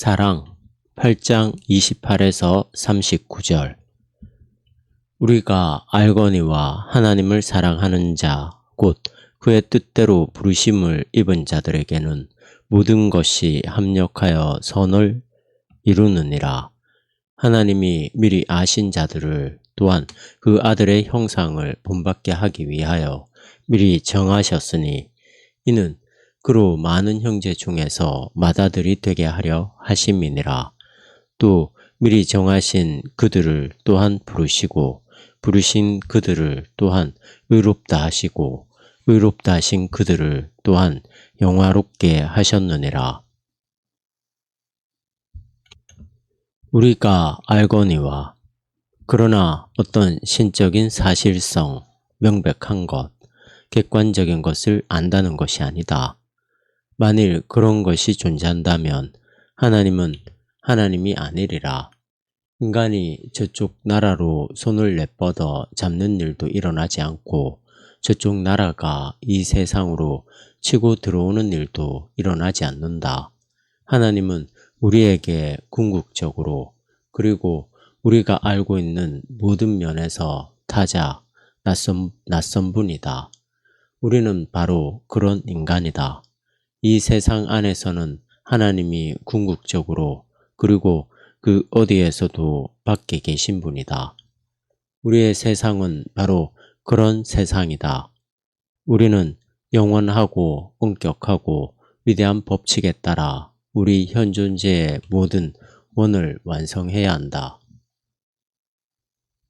사랑 8장 28에서 39절. 우리가 알거니와 하나님을 사랑하는 자 곧 그의 뜻대로 부르심을 입은 자들에게는 모든 것이 합력하여 선을 이루느니라. 하나님이 미리 아신 자들을 또한 그 아들의 형상을 본받게 하기 위하여 미리 정하셨으니 이는 그로 많은 형제 중에서 맏아들이 되게 하려 하심이니라. 또 미리 정하신 그들을 또한 부르시고 부르신 그들을 또한 의롭다 하시고 의롭다 하신 그들을 또한 영화롭게 하셨느니라. 우리가 알거니와 그러나 어떤 신적인 사실성, 명백한 것, 객관적인 것을 안다는 것이 아니다. 만일 그런 것이 존재한다면 하나님은 하나님이 아니리라. 인간이 저쪽 나라로 손을 내뻗어 잡는 일도 일어나지 않고 저쪽 나라가 이 세상으로 치고 들어오는 일도 일어나지 않는다. 하나님은 우리에게 궁극적으로 그리고 우리가 알고 있는 모든 면에서 타자, 낯선 분이다. 우리는 바로 그런 인간이다. 이 세상 안에서는 하나님이 궁극적으로 그리고 그 어디에서도 밖에 계신 분이다. 우리의 세상은 바로 그런 세상이다. 우리는 영원하고 엄격하고 위대한 법칙에 따라 우리 현 존재의 모든 원을 완성해야 한다.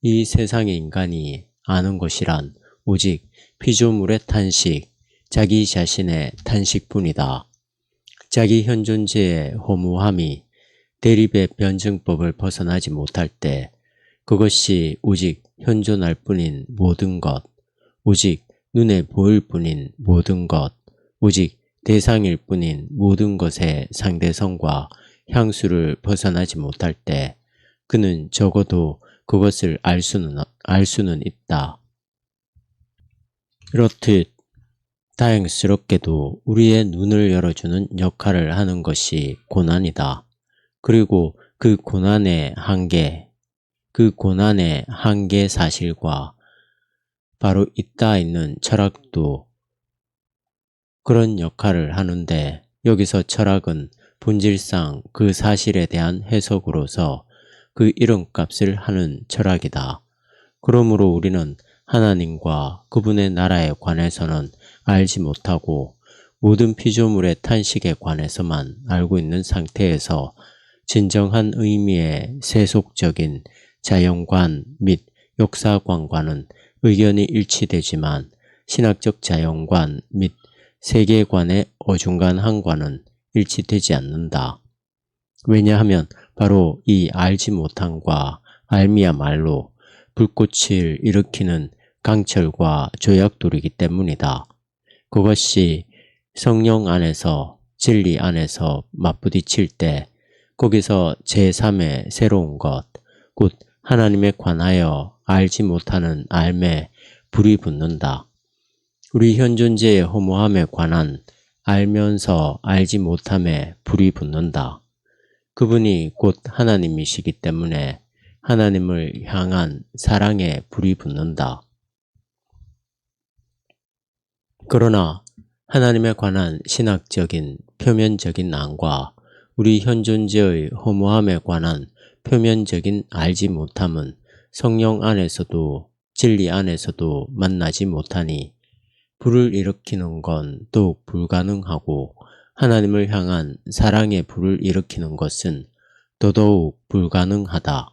이 세상의 인간이 아는 것이란 오직 피조물의 탄식, 자기 자신의 탄식뿐이다. 자기 현 존재의 허무함이 대립의 변증법을 벗어나지 못할 때 그것이 오직 현존할 뿐인 모든 것, 오직 눈에 보일 뿐인 모든 것, 오직 대상일 뿐인 모든 것의 상대성과 향수를 벗어나지 못할 때 그는 적어도 그것을 알 수는 있다. 이렇듯 다행스럽게도 우리의 눈을 열어주는 역할을 하는 것이 고난이다. 그리고 그 고난의 한계 사실과 바로 있다 있는 철학도 그런 역할을 하는데 여기서 철학은 본질상 그 사실에 대한 해석으로서 그 이름값을 하는 철학이다. 그러므로 우리는 하나님과 그분의 나라에 관해서는 알지 못하고 모든 피조물의 탄식에 관해서만 알고 있는 상태에서 진정한 의미의 세속적인 자연관 및 역사관과는 의견이 일치되지만 신학적 자연관 및 세계관의 어중간함과는 일치되지 않는다. 왜냐하면 바로 이 알지 못함과 알미야말로 불꽃을 일으키는 강철과 조약돌이기 때문이다. 그것이 성령 안에서 진리 안에서 맞부딪힐 때 거기서 제3의 새로운 것, 곧 하나님에 관하여 알지 못하는 알매 불이 붙는다. 우리 현 존재의 허무함에 관한 알면서 알지 못함에 불이 붙는다. 그분이 곧 하나님이시기 때문에 하나님을 향한 사랑에 불이 붙는다. 그러나 하나님에 관한 신학적인 표면적인 안과 우리 현 존재의 허무함에 관한 표면적인 알지 못함은 성령 안에서도 진리 안에서도 만나지 못하니 불을 일으키는 건 더욱 불가능하고 하나님을 향한 사랑의 불을 일으키는 것은 더더욱 불가능하다.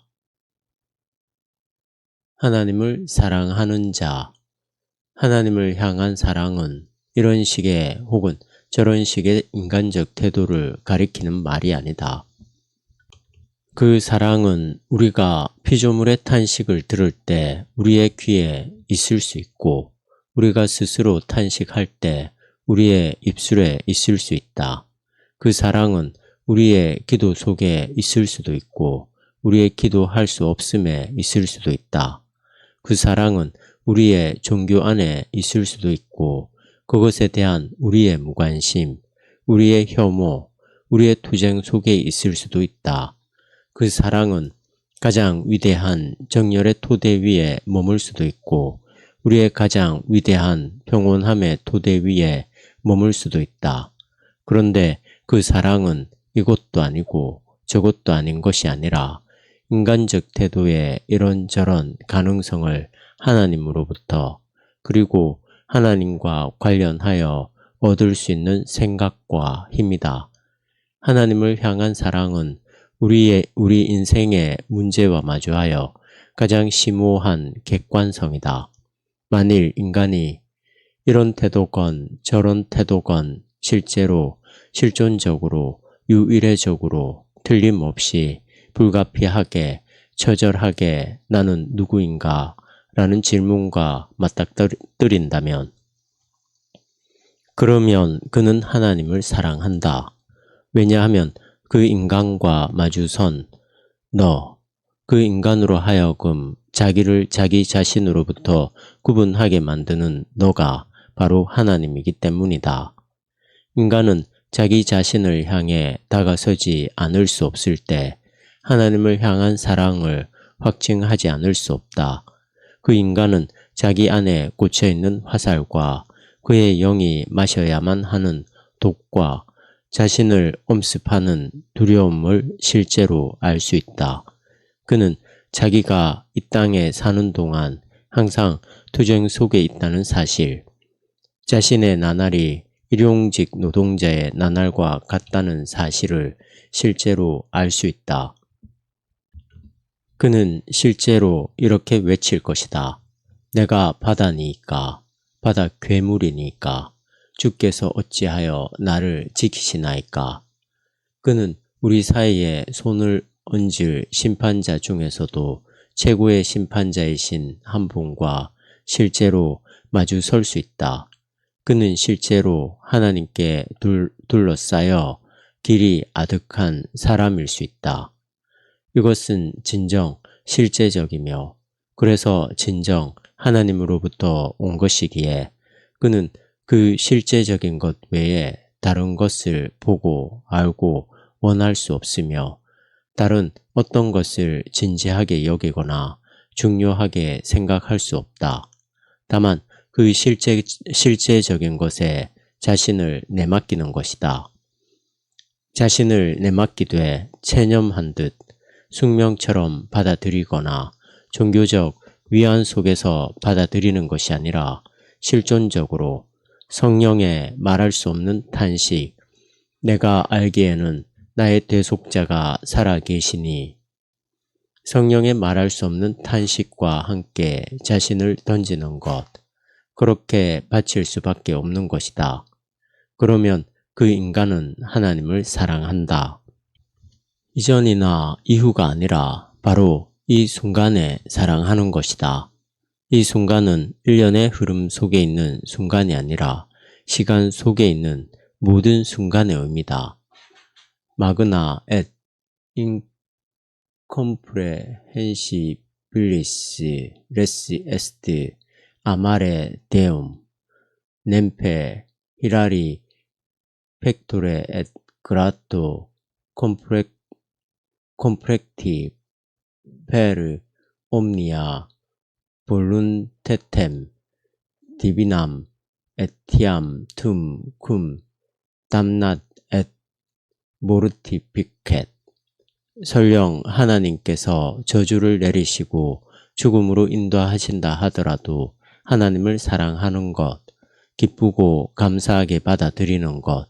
하나님을 사랑하는 자, 하나님을 향한 사랑은 이런 식의 혹은 저런 식의 인간적 태도를 가리키는 말이 아니다. 그 사랑은 우리가 피조물의 탄식을 들을 때 우리의 귀에 있을 수 있고 우리가 스스로 탄식할 때 우리의 입술에 있을 수 있다. 그 사랑은 우리의 기도 속에 있을 수도 있고 우리의 기도할 수 없음에 있을 수도 있다. 그 사랑은 우리의 종교 안에 있을 수도 있고 그것에 대한 우리의 무관심, 우리의 혐오, 우리의 투쟁 속에 있을 수도 있다. 그 사랑은 가장 위대한 정열의 토대 위에 머물 수도 있고 우리의 가장 위대한 평온함의 토대 위에 머물 수도 있다. 그런데 그 사랑은 이것도 아니고 저것도 아닌 것이 아니라 인간적 태도의 이런저런 가능성을 하나님으로부터 그리고 하나님과 관련하여 얻을 수 있는 생각과 힘이다. 하나님을 향한 사랑은 우리 인생의 문제와 마주하여 가장 심오한 객관성이다. 만일 인간이 이런 태도건 저런 태도건 실제로 실존적으로 유일해적으로 틀림없이 불가피하게 처절하게 나는 누구인가 라는 질문과 맞닥뜨린다면 그러면 그는 하나님을 사랑한다. 왜냐하면 그 인간과 마주선 그 인간으로 하여금 자기를 자기 자신으로부터 구분하게 만드는 너가 바로 하나님이기 때문이다. 인간은 자기 자신을 향해 다가서지 않을 수 없을 때 하나님을 향한 사랑을 확증하지 않을 수 없다. 그 인간은 자기 안에 꽂혀있는 화살과 그의 영이 마셔야만 하는 독과 자신을 엄습하는 두려움을 실제로 알 수 있다. 그는 자기가 이 땅에 사는 동안 항상 투쟁 속에 있다는 사실, 자신의 나날이 일용직 노동자의 나날과 같다는 사실을 실제로 알 수 있다. 그는 실제로 이렇게 외칠 것이다. 내가 바다니까, 바다 괴물이니까, 주께서 어찌하여 나를 지키시나이까. 그는 우리 사이에 손을 얹을 심판자 중에서도 최고의 심판자이신 한 분과 실제로 마주 설 수 있다. 그는 실제로 하나님께 둘러싸여 길이 아득한 사람일 수 있다. 이것은 진정 실제적이며 그래서 진정 하나님으로부터 온 것이기에 그는 그 실제적인 것 외에 다른 것을 보고 알고 원할 수 없으며 다른 어떤 것을 진지하게 여기거나 중요하게 생각할 수 없다. 다만 그 실제적인 것에 자신을 내맡기는 것이다. 자신을 내맡기되 체념한 듯 숙명처럼 받아들이거나 종교적 위안 속에서 받아들이는 것이 아니라 실존적으로 성령의 말할 수 없는 탄식, 내가 알기에는 나의 대속자가 살아계시니 성령의 말할 수 없는 탄식과 함께 자신을 던지는 것, 그렇게 바칠 수밖에 없는 것이다. 그러면 그 인간은 하나님을 사랑한다. 이전이나 이후가 아니라 바로 이 순간에 사랑하는 것이다. 이 순간은 일련의 흐름 속에 있는 순간이 아니라 시간 속에 있는 모든 순간의 의미다. 마그나 et incomprehensibilis res est amare deum nempe hilari pectore et grato comprecti per omnia voluntatem divinam etiam tum cum damnat et mortificat. 설령 하나님께서 저주를 내리시고 죽음으로 인도하신다 하더라도 하나님을 사랑하는 것, 기쁘고 감사하게 받아들이는 것,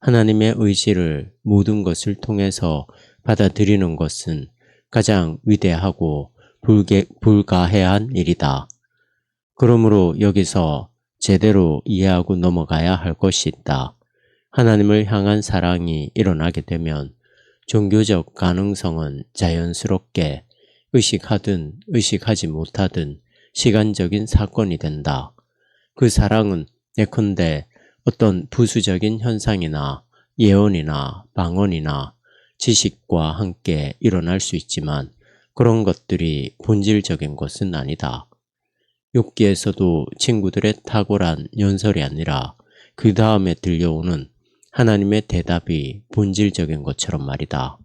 하나님의 의지를 모든 것을 통해서 받아들이는 것은 가장 위대하고 불가해한 일이다. 그러므로 여기서 제대로 이해하고 넘어가야 할 것이 있다. 하나님을 향한 사랑이 일어나게 되면 종교적 가능성은 자연스럽게 의식하든 의식하지 못하든 시간적인 사건이 된다. 그 사랑은 예컨대 어떤 부수적인 현상이나 예언이나 방언이나 지식과 함께 일어날 수 있지만 그런 것들이 본질적인 것은 아니다. 욥기에서도 친구들의 탁월한 연설이 아니라 그 다음에 들려오는 하나님의 대답이 본질적인 것처럼 말이다.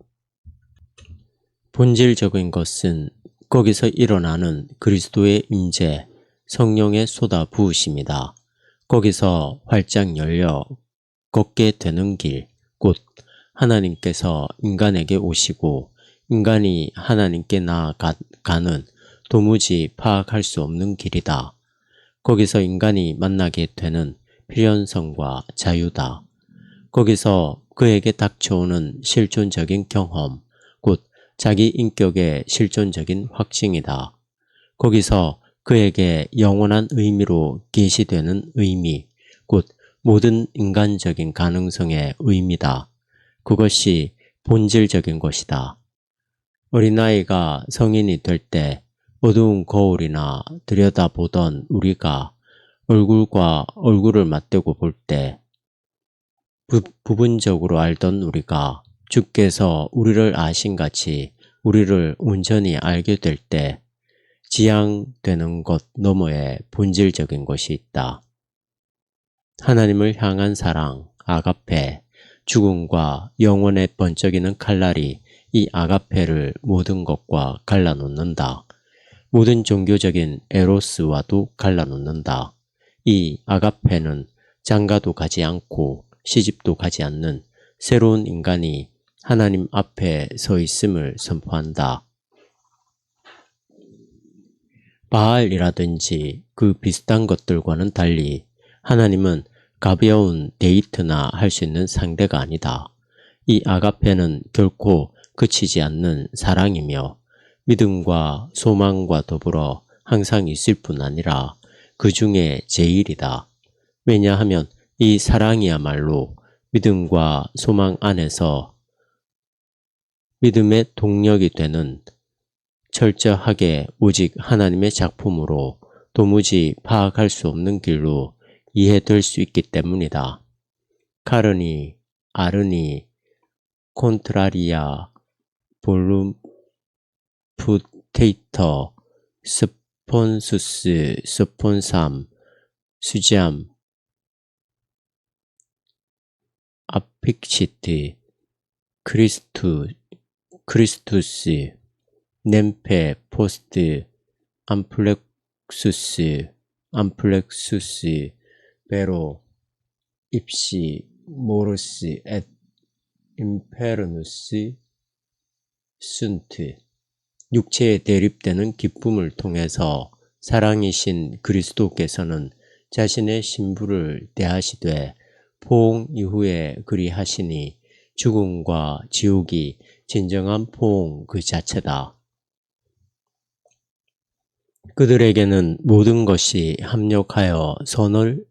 본질적인 것은 거기서 일어나는 그리스도의 임재, 성령의 쏟아 부으심이다. 거기서 활짝 열려 걷게 되는 길, 곧 하나님께서 인간에게 오시고 인간이 하나님께 나아가는 도무지 파악할 수 없는 길이다. 거기서 인간이 만나게 되는 필연성과 자유다. 거기서 그에게 닥쳐오는 실존적인 경험, 곧 자기 인격의 실존적인 확증이다. 거기서 그에게 영원한 의미로 계시되는 의미, 곧 모든 인간적인 가능성의 의미다. 그것이 본질적인 것이다. 어린아이가 성인이 될 때 어두운 거울이나 들여다보던 우리가 얼굴과 얼굴을 맞대고 볼 때 부분적으로 알던 우리가 주께서 우리를 아신같이 우리를 온전히 알게 될 때 지향되는 것 너머에 본질적인 것이 있다. 하나님을 향한 사랑, 아가페, 죽음과 영원에 번쩍이는 칼날이 이 아가페를 모든 것과 갈라놓는다. 모든 종교적인 에로스와도 갈라놓는다. 이 아가페는 장가도 가지 않고 시집도 가지 않는 새로운 인간이 하나님 앞에 서 있음을 선포한다. 바알이라든지 그 비슷한 것들과는 달리 하나님은 가벼운 데이트나 할 수 있는 상대가 아니다. 이 아가페는 결코 그치지 않는 사랑이며 믿음과 소망과 더불어 항상 있을 뿐 아니라 그 중에 제일이다. 왜냐하면 이 사랑이야말로 믿음과 소망 안에서 믿음의 동력이 되는 철저하게 오직 하나님의 작품으로 도무지 파악할 수 없는 길로 이해될 수 있기 때문이다. 카르니, 아르니, 콘트라리아, 볼룸푸테이터, 스폰수스, 스폰삼, 수잠, 아픽시트, 크리스투스, 넴페, 포스트, 암플렉수스, 베로, 입시, 모르스, 앳, 임페르누스, 순트. 육체에 대립되는 기쁨을 통해서 사랑이신 그리스도께서는 자신의 신부를 대하시되 포옹 이후에 그리하시니 죽음과 지옥이 진정한 포옹 그 자체다. 그들에게는 모든 것이 합력하여 선을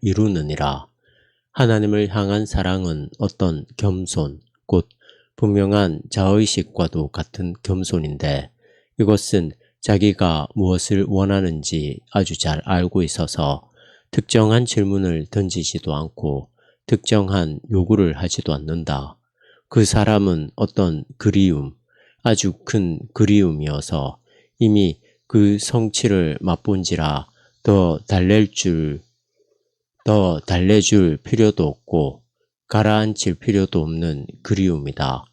이루느니라. 하나님을 향한 사랑은 어떤 겸손, 곧 분명한 자의식과도 같은 겸손인데 이것은 자기가 무엇을 원하는지 아주 잘 알고 있어서 특정한 질문을 던지지도 않고 특정한 요구를 하지도 않는다. 그 사람은 어떤 그리움, 아주 큰 그리움이어서 이미 그 성취를 맛본지라 더 달래줄 필요도 없고 가라앉힐 필요도 없는 그리움이다.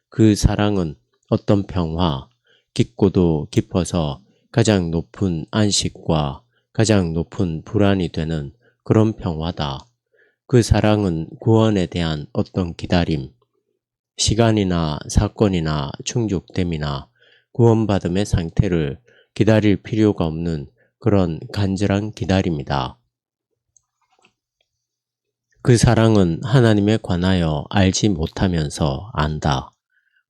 그 사랑은 어떤 평화, 깊고도 깊어서 가장 높은 안식과 가장 높은 불안이 되는 그런 평화다. 그 사랑은 구원에 대한 어떤 기다림, 시간이나 사건이나 충족됨이나 구원받음의 상태를 기다릴 필요가 없는 그런 간절한 기다림이다. 그 사랑은 하나님에 관하여 알지 못하면서 안다.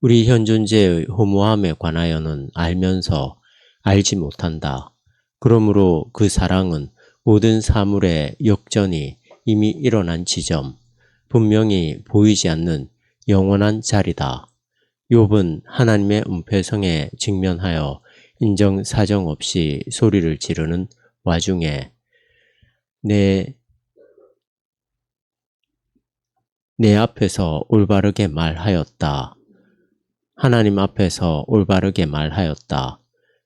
우리 현 존재의 허무함에 관하여는 알면서 알지 못한다. 그러므로 그 사랑은 모든 사물의 역전이 이미 일어난 지점, 분명히 보이지 않는 영원한 자리다. 욥은 하나님의 은폐성에 직면하여 인정사정 없이 소리를 지르는 와중에 내 앞에서 올바르게 말하였다. 하나님 앞에서 올바르게 말하였다.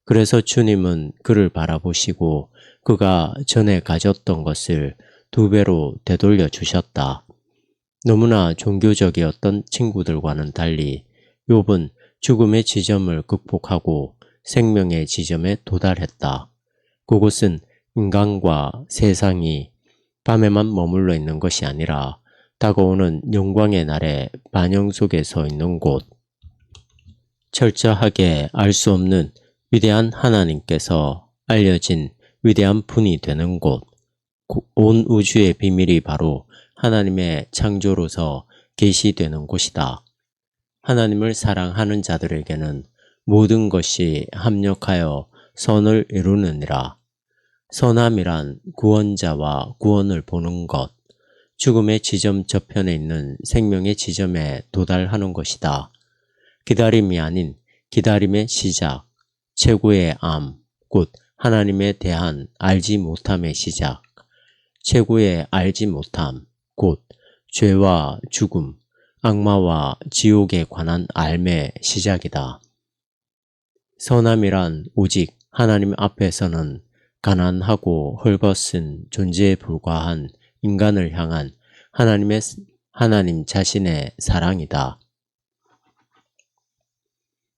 그래서 주님은 그를 바라보시고 그가 전에 가졌던 것을 2배로 되돌려 주셨다. 너무나 종교적이었던 친구들과는 달리 욥은 죽음의 지점을 극복하고 생명의 지점에 도달했다. 그곳은 인간과 세상이 밤에만 머물러 있는 것이 아니라 다가오는 영광의 날에 반영 속에 서 있는 곳. 철저하게 알 수 없는 위대한 하나님께서 알려진 위대한 분이 되는 곳. 온 우주의 비밀이 바로 하나님의 창조로서 계시되는 곳이다. 하나님을 사랑하는 자들에게는 모든 것이 합력하여 선을 이루느니라. 선함이란 구원자와 구원을 보는 것, 죽음의 지점 저편에 있는 생명의 지점에 도달하는 것이다. 기다림이 아닌 기다림의 시작, 최고의 암, 곧 하나님에 대한 알지 못함의 시작, 최고의 알지 못함, 곧 죄와 죽음, 악마와 지옥에 관한 알매 시작이다. 선함이란 오직 하나님 앞에서는 가난하고 헐벗은 존재에 불과한 인간을 향한 하나님 자신의 사랑이다.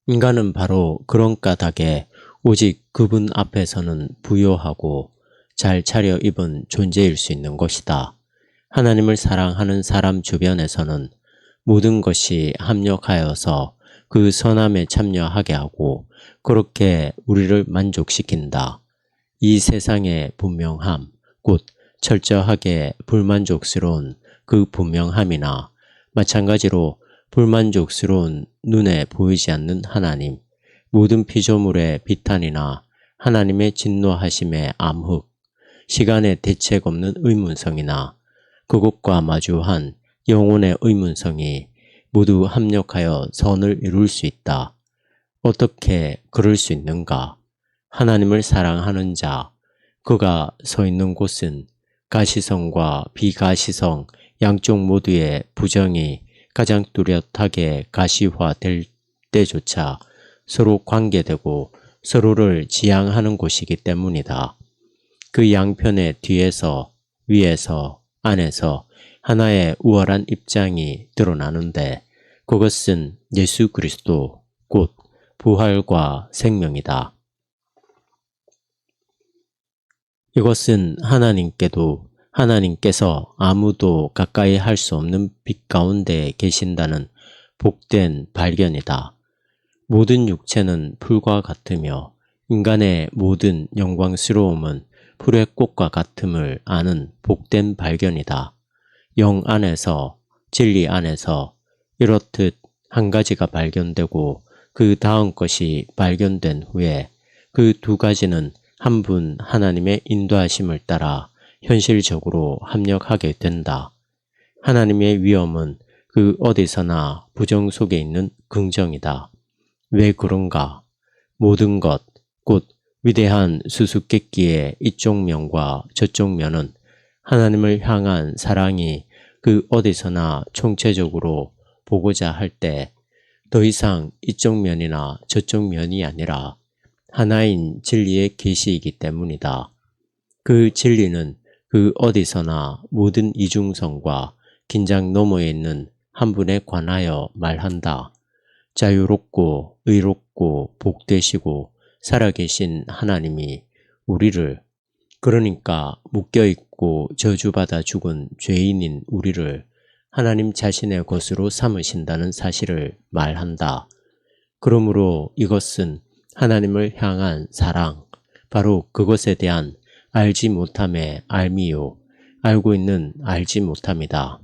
인간은 바로 그런 까닭에 오직 그분 앞에서는 부요하고 잘 차려입은 존재일 수 있는 것이다. 하나님을 사랑하는 사람 주변에서는 모든 것이 합력하여서 그 선함에 참여하게 하고 그렇게 우리를 만족시킨다. 이 세상의 분명함, 곧 철저하게 불만족스러운 그 분명함이나 마찬가지로 불만족스러운 눈에 보이지 않는 하나님, 모든 피조물의 비탄이나 하나님의 진노하심의 암흑, 시간의 대책 없는 의문성이나 그것과 마주한 영혼의 의문성이 모두 합력하여 선을 이룰 수 있다. 어떻게 그럴 수 있는가? 하나님을 사랑하는 자, 그가 서 있는 곳은 가시성과 비가시성 양쪽 모두의 부정이 가장 뚜렷하게 가시화될 때조차 서로 관계되고 서로를 지향하는 곳이기 때문이다. 그 양편의 뒤에서, 위에서, 안에서 하나의 우월한 입장이 드러나는데 그것은 예수 그리스도, 곧 부활과 생명이다. 이것은 하나님께서 아무도 가까이 할 수 없는 빛 가운데 계신다는 복된 발견이다. 모든 육체는 풀과 같으며 인간의 모든 영광스러움은 풀의 꽃과 같음을 아는 복된 발견이다. 영 안에서, 진리 안에서 이렇듯 한 가지가 발견되고 그 다음 것이 발견된 후에 그 두 가지는 한 분 하나님의 인도하심을 따라 현실적으로 합력하게 된다. 하나님의 위엄은 그 어디서나 부정 속에 있는 긍정이다. 왜 그런가? 모든 것, 곧 위대한 수수께끼의 이쪽 면과 저쪽 면은 하나님을 향한 사랑이 그 어디서나 총체적으로 보고자 할 때 더 이상 이쪽 면이나 저쪽 면이 아니라 하나인 진리의 계시이기 때문이다. 그 진리는 그 어디서나 모든 이중성과 긴장 너머에 있는 한 분에 관하여 말한다. 자유롭고 의롭고 복되시고 살아계신 하나님이 우리를, 그러니까 묶여있고 저주받아 죽은 죄인인 우리를 하나님 자신의 것으로 삼으신다는 사실을 말한다. 그러므로 이것은 하나님을 향한 사랑, 바로 그것에 대한 알지 못함의 알미요, 알고 있는 알지 못함이다.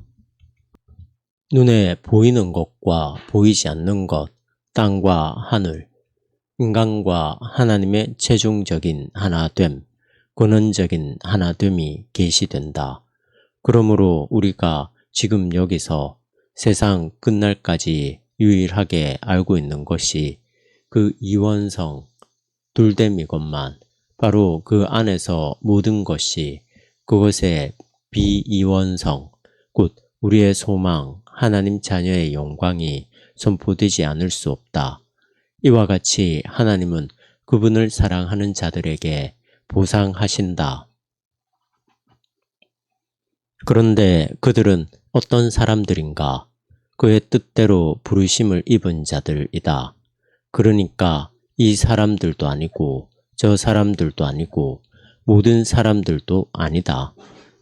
눈에 보이는 것과 보이지 않는 것, 땅과 하늘, 인간과 하나님의 최종적인 하나됨, 근원적인 하나됨이 계시된다. 그러므로 우리가 지금 여기서 세상 끝날까지 유일하게 알고 있는 것이 그 이원성, 둘됨이것만, 바로 그 안에서 모든 것이 그것의 비이원성, 곧 우리의 소망, 하나님 자녀의 영광이 선포되지 않을 수 없다. 이와 같이 하나님은 그분을 사랑하는 자들에게 보상하신다. 그런데 그들은 어떤 사람들인가? 그의 뜻대로 부르심을 입은 자들이다. 그러니까 이 사람들도 아니고 저 사람들도 아니고 모든 사람들도 아니다.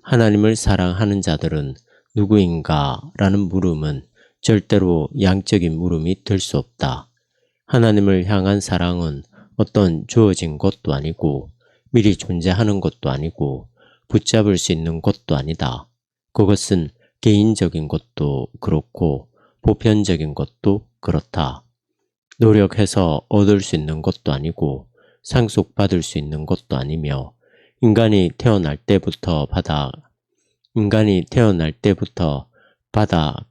하나님을 사랑하는 자들은 누구인가? 라는 물음은 절대로 양적인 물음이 될 수 없다. 하나님을 향한 사랑은 어떤 주어진 것도 아니고 미리 존재하는 것도 아니고 붙잡을 수 있는 것도 아니다. 그것은 개인적인 것도 그렇고 보편적인 것도 그렇다. 노력해서 얻을 수 있는 것도 아니고 상속받을 수 있는 것도 아니며 인간이 태어날 때부터 받아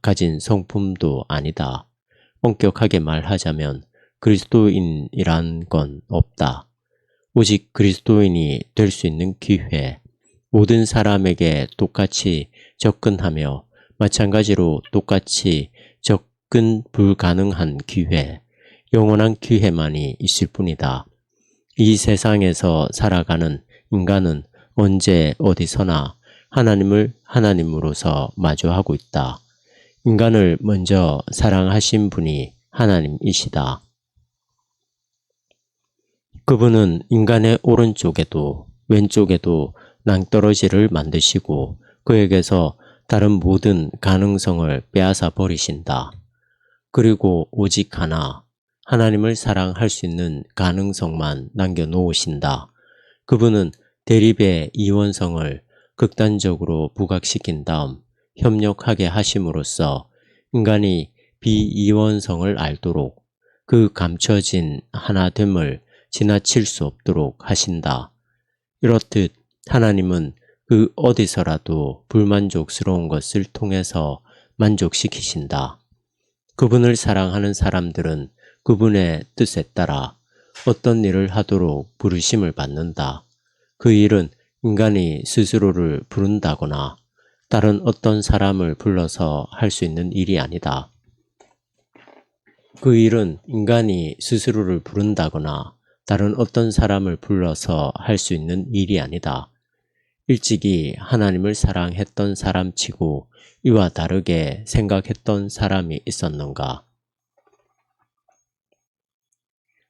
가진 성품도 아니다. 엄격하게 말하자면 그리스도인이란 건 없다. 오직 그리스도인이 될 수 있는 기회, 모든 사람에게 똑같이 접근하며 마찬가지로 똑같이 접근 불가능한 기회, 영원한 기회만이 있을 뿐이다. 이 세상에서 살아가는 인간은 언제 어디서나 하나님을 하나님으로서 마주하고 있다. 인간을 먼저 사랑하신 분이 하나님이시다. 그분은 인간의 오른쪽에도 왼쪽에도 낭떠러지를 만드시고 그에게서 다른 모든 가능성을 빼앗아 버리신다. 그리고 오직 하나, 하나님을 사랑할 수 있는 가능성만 남겨놓으신다. 그분은 대립의 이원성을 극단적으로 부각시킨 다음 협력하게 하심으로써 인간이 비이원성을 알도록 그 감춰진 하나됨을 지나칠 수 없도록 하신다. 이렇듯 하나님은 그 어디서라도 불만족스러운 것을 통해서 만족시키신다. 그분을 사랑하는 사람들은 그분의 뜻에 따라 어떤 일을 하도록 부르심을 받는다. 그 일은 인간이 스스로를 부른다거나 다른 어떤 사람을 불러서 할 수 있는 일이 아니다. 그 일은 인간이 스스로를 부른다거나 다른 어떤 사람을 불러서 할 수 있는 일이 아니다. 일찍이 하나님을 사랑했던 사람치고 이와 다르게 생각했던 사람이 있었는가?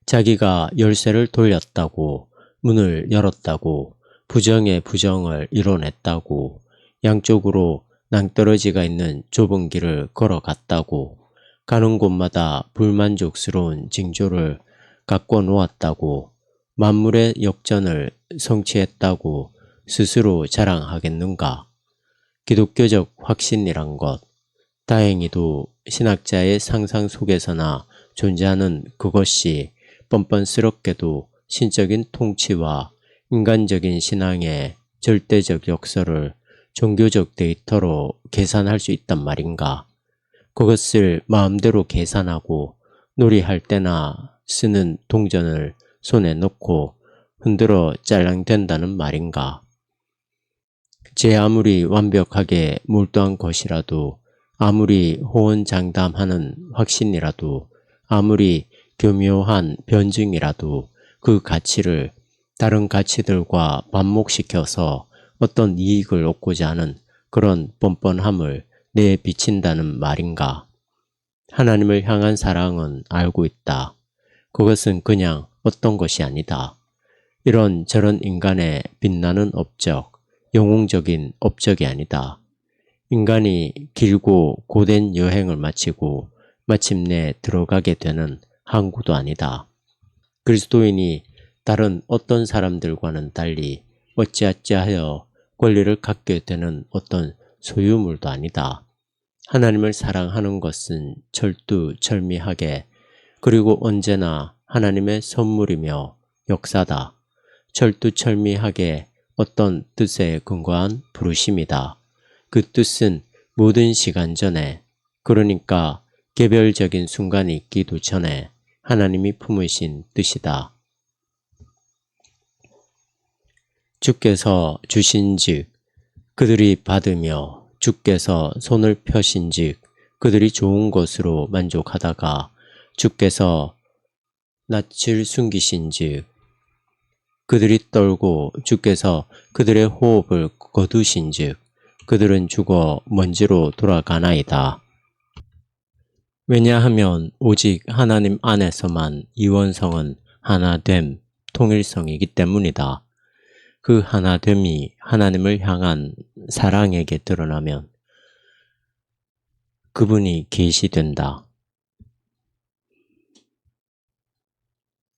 자기가 열쇠를 돌렸다고, 문을 열었다고, 부정의 부정을 이뤄냈다고, 양쪽으로 낭떠러지가 있는 좁은 길을 걸어갔다고, 가는 곳마다 불만족스러운 징조를 갖고 놓았다고, 만물의 역전을 성취했다고 스스로 자랑하겠는가? 기독교적 확신이란 것, 다행히도 신학자의 상상 속에서나 존재하는 그것이 뻔뻔스럽게도 신적인 통치와 인간적인 신앙의 절대적 역설을 종교적 데이터로 계산할 수 있단 말인가? 그것을 마음대로 계산하고 놀이할 때나 쓰는 동전을 손에 넣고 흔들어 짤랑된다는 말인가? 제 아무리 완벽하게 몰두한 것이라도, 아무리 호언장담하는 확신이라도, 아무리 교묘한 변증이라도 그 가치를 다른 가치들과 반목시켜서 어떤 이익을 얻고자 하는 그런 뻔뻔함을 내비친다는 말인가? 하나님을 향한 사랑은 알고 있다. 그것은 그냥 어떤 것이 아니다. 이런 저런 인간의 빛나는 업적, 영웅적인 업적이 아니다. 인간이 길고 고된 여행을 마치고 마침내 들어가게 되는 항구도 아니다. 그리스도인이 다른 어떤 사람들과는 달리 어찌어찌하여 권리를 갖게 되는 어떤 소유물도 아니다. 하나님을 사랑하는 것은 철두철미하게 그리고 언제나 하나님의 선물이며 역사다. 철두철미하게 어떤 뜻에 근거한 부르심이다. 그 뜻은 모든 시간 전에, 그러니까 개별적인 순간이 있기도 전에 하나님이 품으신 뜻이다. 주께서 주신즉 그들이 받으며 주께서 손을 펴신즉 그들이 좋은 것으로 만족하다가 주께서 낯을 숨기신즉 그들이 떨고 주께서 그들의 호흡을 거두신즉 그들은 죽어 먼지로 돌아가나이다. 왜냐하면 오직 하나님 안에서만 이원성은 하나됨, 통일성이기 때문이다. 그 하나됨이 하나님을 향한 사랑에게 드러나면 그분이 계시된다.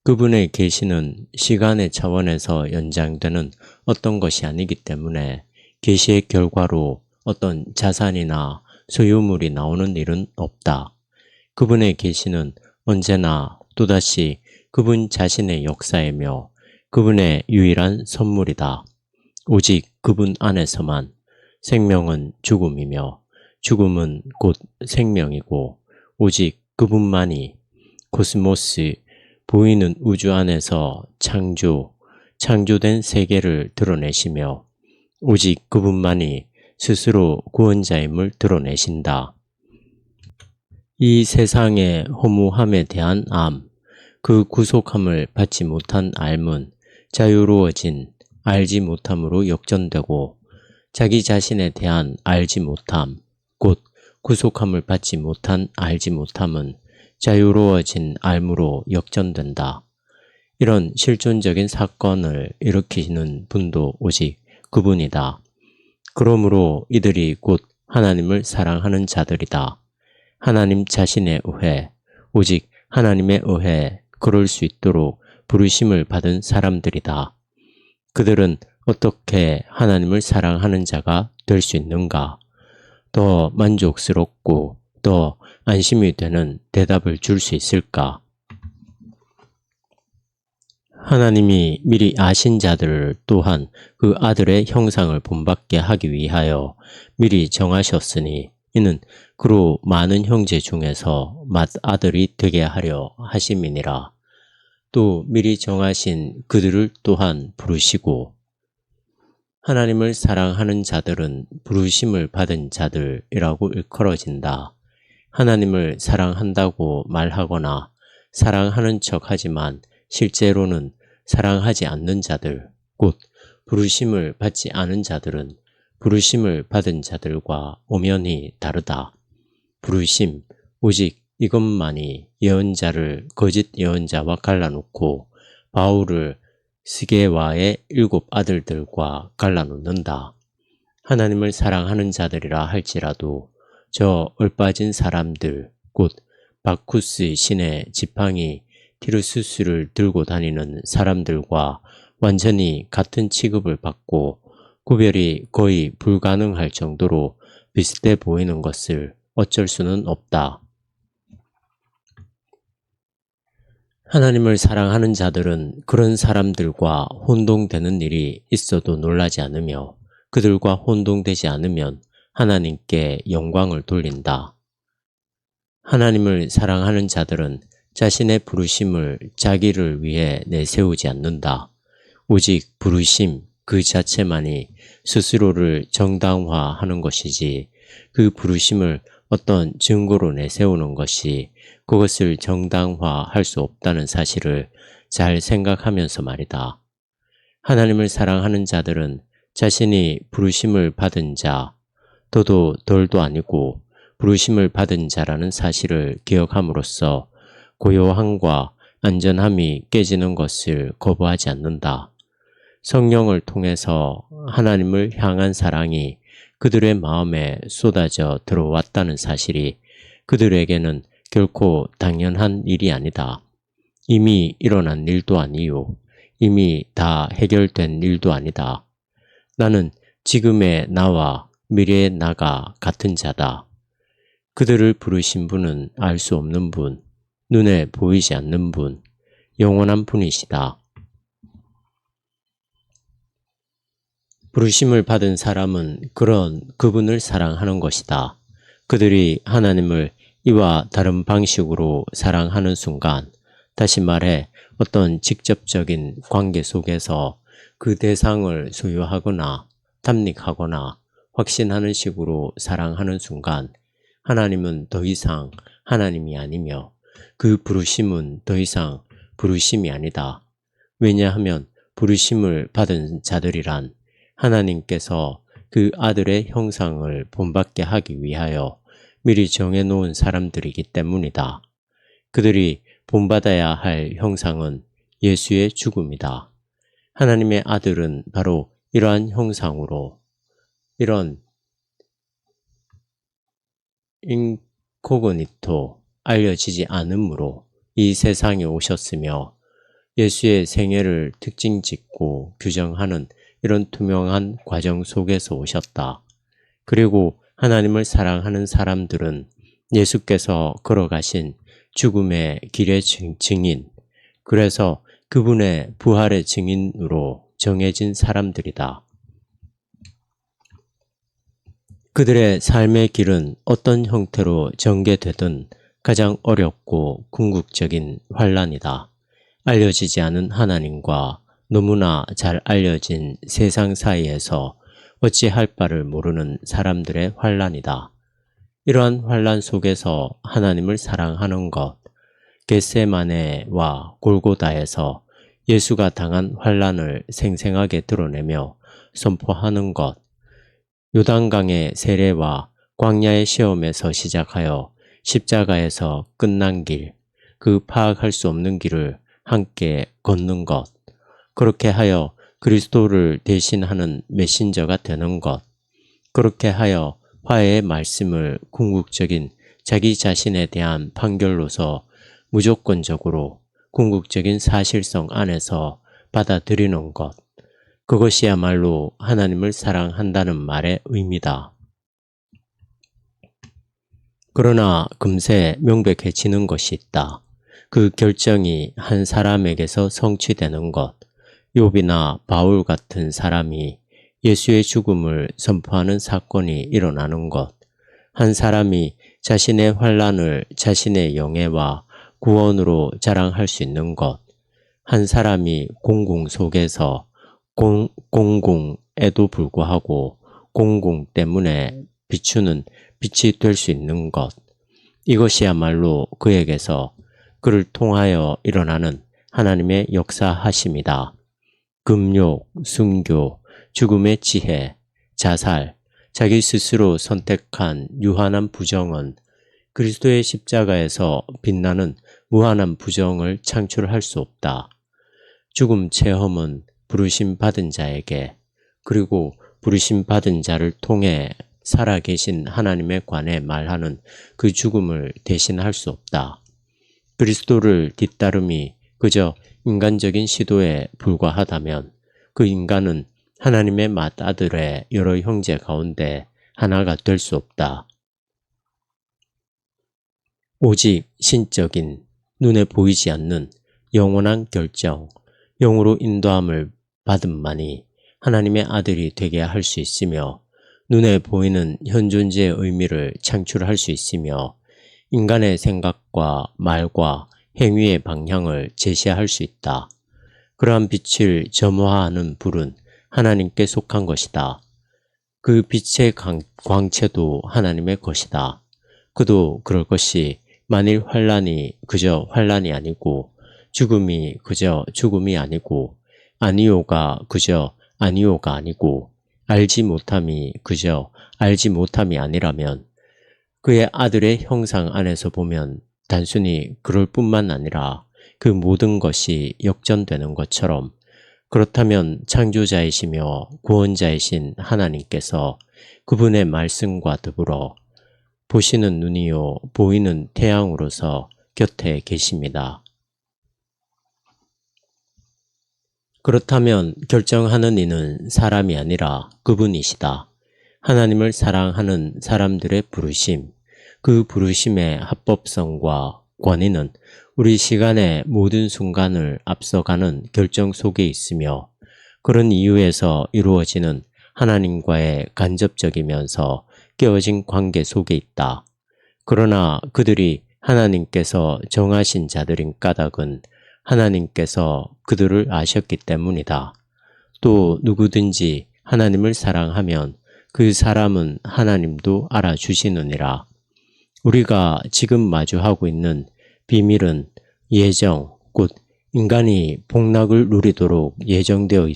그분의 계시는 시간의 차원에서 연장되는 어떤 것이 아니기 때문에 계시의 결과로 어떤 자산이나 소유물이 나오는 일은 없다. 그분의 계시는 언제나 또다시 그분 자신의 역사이며 그분의 유일한 선물이다. 오직 그분 안에서만 생명은 죽음이며 죽음은 곧 생명이고 오직 그분만이 코스모스, 보이는 우주 안에서 창조된 세계를 드러내시며 오직 그분만이 스스로 구원자임을 드러내신다. 이 세상의 허무함에 대한 암, 그 구속함을 받지 못한 알문, 자유로워진 알지 못함으로 역전되고 자기 자신에 대한 알지 못함, 곧 구속함을 받지 못한 알지 못함은 자유로워진 알무로 역전된다. 이런 실존적인 사건을 일으키시는 분도 오직 그분이다. 그러므로 이들이 곧 하나님을 사랑하는 자들이다. 하나님 자신에 의해, 오직 하나님에 의해 그럴 수 있도록 부르심을 받은 사람들이다. 그들은 어떻게 하나님을 사랑하는 자가 될 수 있는가? 더 만족스럽고 더 안심이 되는 대답을 줄 수 있을까? 하나님이 미리 아신 자들을 또한 그 아들의 형상을 본받게 하기 위하여 미리 정하셨으니 이는 그로 많은 형제 중에서 맏아들이 되게 하려 하심이니라. 또 미리 정하신 그들을 또한 부르시고 하나님을 사랑하는 자들은 부르심을 받은 자들이라고 일컬어진다. 하나님을 사랑한다고 말하거나 사랑하는 척하지만 실제로는 사랑하지 않는 자들, 곧 부르심을 받지 않은 자들은 부르심을 받은 자들과 엄연히 다르다. 부르심, 오직 이것만이 예언자를 거짓 예언자와 갈라놓고 바울을 스게와의 7 아들들과 갈라놓는다. 하나님을 사랑하는 자들이라 할지라도 저 얼빠진 사람들, 곧 바쿠스 신의 지팡이 티르수스를 들고 다니는 사람들과 완전히 같은 취급을 받고 구별이 거의 불가능할 정도로 비슷해 보이는 것을 어쩔 수는 없다. 하나님을 사랑하는 자들은 그런 사람들과 혼동되는 일이 있어도 놀라지 않으며 그들과 혼동되지 않으면 하나님께 영광을 돌린다. 하나님을 사랑하는 자들은 자신의 부르심을 자기를 위해 내세우지 않는다. 오직 부르심 그 자체만이 스스로를 정당화하는 것이지 그 부르심을 어떤 증거로 내세우는 것이 그것을 정당화할 수 없다는 사실을 잘 생각하면서 말이다. 하나님을 사랑하는 자들은 자신이 부르심을 받은 자, 더도 덜도 아니고 부르심을 받은 자라는 사실을 기억함으로써 고요함과 안전함이 깨지는 것을 거부하지 않는다. 성령을 통해서 하나님을 향한 사랑이 그들의 마음에 쏟아져 들어왔다는 사실이 그들에게는 결코 당연한 일이 아니다. 이미 일어난 일도 아니요. 이미 다 해결된 일도 아니다. 나는 지금의 나와 미래의 나가 같은 자다. 그들을 부르신 분은 알 수 없는 분, 눈에 보이지 않는 분, 영원한 분이시다. 부르심을 받은 사람은 그런 그분을 사랑하는 것이다. 그들이 하나님을 이와 다른 방식으로 사랑하는 순간, 다시 말해 어떤 직접적인 관계 속에서 그 대상을 소유하거나 담릭하거나 확신하는 식으로 사랑하는 순간 하나님은 더 이상 하나님이 아니며 그 부르심은 더 이상 부르심이 아니다. 왜냐하면 부르심을 받은 자들이란 하나님께서 그 아들의 형상을 본받게 하기 위하여 미리 정해놓은 사람들이기 때문이다. 그들이 본받아야 할 형상은 예수의 죽음이다. 하나님의 아들은 바로 이러한 형상으로 이런 인코그니토 알려지지 않으므로 이 세상에 오셨으며 예수의 생애를 특징 짓고 규정하는 이런 투명한 과정 속에서 오셨다. 그리고 하나님을 사랑하는 사람들은 예수께서 걸어가신 죽음의 길의 증인, 그래서 그분의 부활의 증인으로 정해진 사람들이다. 그들의 삶의 길은 어떤 형태로 전개되든 가장 어렵고 궁극적인 환란이다. 알려지지 않은 하나님과 너무나 잘 알려진 세상 사이에서 어찌할 바를 모르는 사람들의 환란이다. 이러한 환란 속에서 하나님을 사랑하는 것, 겟세마네와 골고다에서 예수가 당한 환란을 생생하게 드러내며 선포하는 것, 요단강의 세례와 광야의 시험에서 시작하여 십자가에서 끝난 길, 그 파악할 수 없는 길을 함께 걷는 것, 그렇게 하여 그리스도를 대신하는 메신저가 되는 것, 그렇게 하여 화해의 말씀을 궁극적인 자기 자신에 대한 판결로서 무조건적으로 궁극적인 사실성 안에서 받아들이는 것, 그것이야말로 하나님을 사랑한다는 말의 의미다. 그러나 금세 명백해지는 것이 있다. 그 결정이 한 사람에게서 성취되는 것, 욥이나 바울 같은 사람이 예수의 죽음을 선포하는 사건이 일어나는 것, 한 사람이 자신의 환란을 자신의 영예와 구원으로 자랑할 수 있는 것, 한 사람이 공궁 속에서 공궁에도 불구하고 공궁 때문에 비추는 빛이 될 수 있는 것, 이것이야말로 그에게서 그를 통하여 일어나는 하나님의 역사하심이다. 금욕, 순교, 죽음의 지혜, 자살, 자기 스스로 선택한 유한한 부정은 그리스도의 십자가에서 빛나는 무한한 부정을 창출할 수 없다. 죽음 체험은 부르심 받은 자에게, 그리고 부르심 받은 자를 통해 살아계신 하나님에 관해 말하는 그 죽음을 대신할 수 없다. 그리스도를 뒤따름이 그저 인간적인 시도에 불과하다면 그 인간은 하나님의 맏아들의 여러 형제 가운데 하나가 될 수 없다. 오직 신적인, 눈에 보이지 않는 영원한 결정, 영으로 인도함을 받음만이 하나님의 아들이 되게 할 수 있으며 눈에 보이는 현존재의 의미를 창출할 수 있으며 인간의 생각과 말과 행위의 방향을 제시할 수 있다. 그러한 빛을 점화하는 불은 하나님께 속한 것이다. 그 빛의 광채도 하나님의 것이다. 그도 그럴 것이 만일 환란이 그저 환란이 아니고 죽음이 그저 죽음이 아니고 아니오가 그저 아니오가 아니고 알지 못함이 그저 알지 못함이 아니라면 그의 아들의 형상 안에서 보면 단순히 그럴 뿐만 아니라 그 모든 것이 역전되는 것처럼, 그렇다면 창조자이시며 구원자이신 하나님께서 그분의 말씀과 더불어 보시는 눈이요 보이는 태양으로서 곁에 계십니다. 그렇다면 결정하는 이는 사람이 아니라 그분이시다. 하나님을 사랑하는 사람들의 부르심, 그 부르심의 합법성과 권위는 우리 시간의 모든 순간을 앞서가는 결정 속에 있으며 그런 이유에서 이루어지는 하나님과의 간접적이면서 깨어진 관계 속에 있다. 그러나 그들이 하나님께서 정하신 자들인 까닭은 하나님께서 그들을 아셨기 때문이다. 또 누구든지 하나님을 사랑하면 그 사람은 하나님도 알아주시느니라. 우리가 지금 마주하고 있는 비밀은 예정, 곧 인간이 복락을 누리도록 예정되어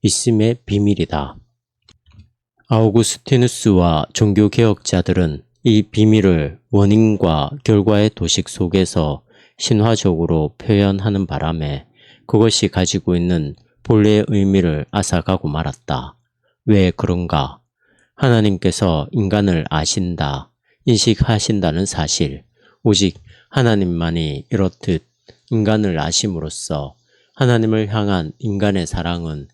있음의 비밀이다. 아우구스티누스와 종교개혁자들은 이 비밀을 원인과 결과의 도식 속에서 신화적으로 표현하는 바람에 그것이 가지고 있는 본래의 의미를 앗아가고 말았다. 왜 그런가? 하나님께서 인간을 아신다, 인식하신다는 사실, 오직 하나님만이 이렇듯 인간을 아심으로써 하나님을 향한 인간의 사랑은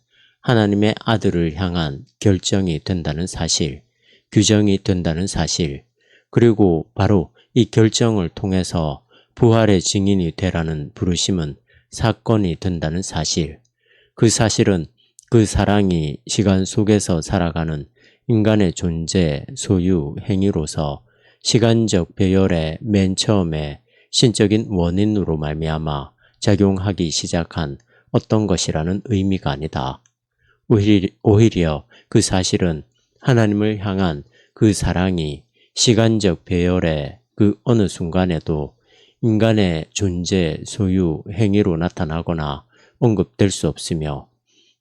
하나님의 아들을 향한 결정이 된다는 사실, 규정이 된다는 사실, 그리고 바로 이 결정을 통해서 부활의 증인이 되라는 부르심은 사건이 된다는 사실, 그 사실은 그 사랑이 시간 속에서 살아가는 인간의 존재, 소유, 행위로서 시간적 배열의 맨 처음에 신적인 원인으로 말미암아 작용하기 시작한 어떤 것이라는 의미가 아니다. 오히려 그 사실은 하나님을 향한 그 사랑이 시간적 배열의 그 어느 순간에도 인간의 존재, 소유, 행위로 나타나거나 언급될 수 없으며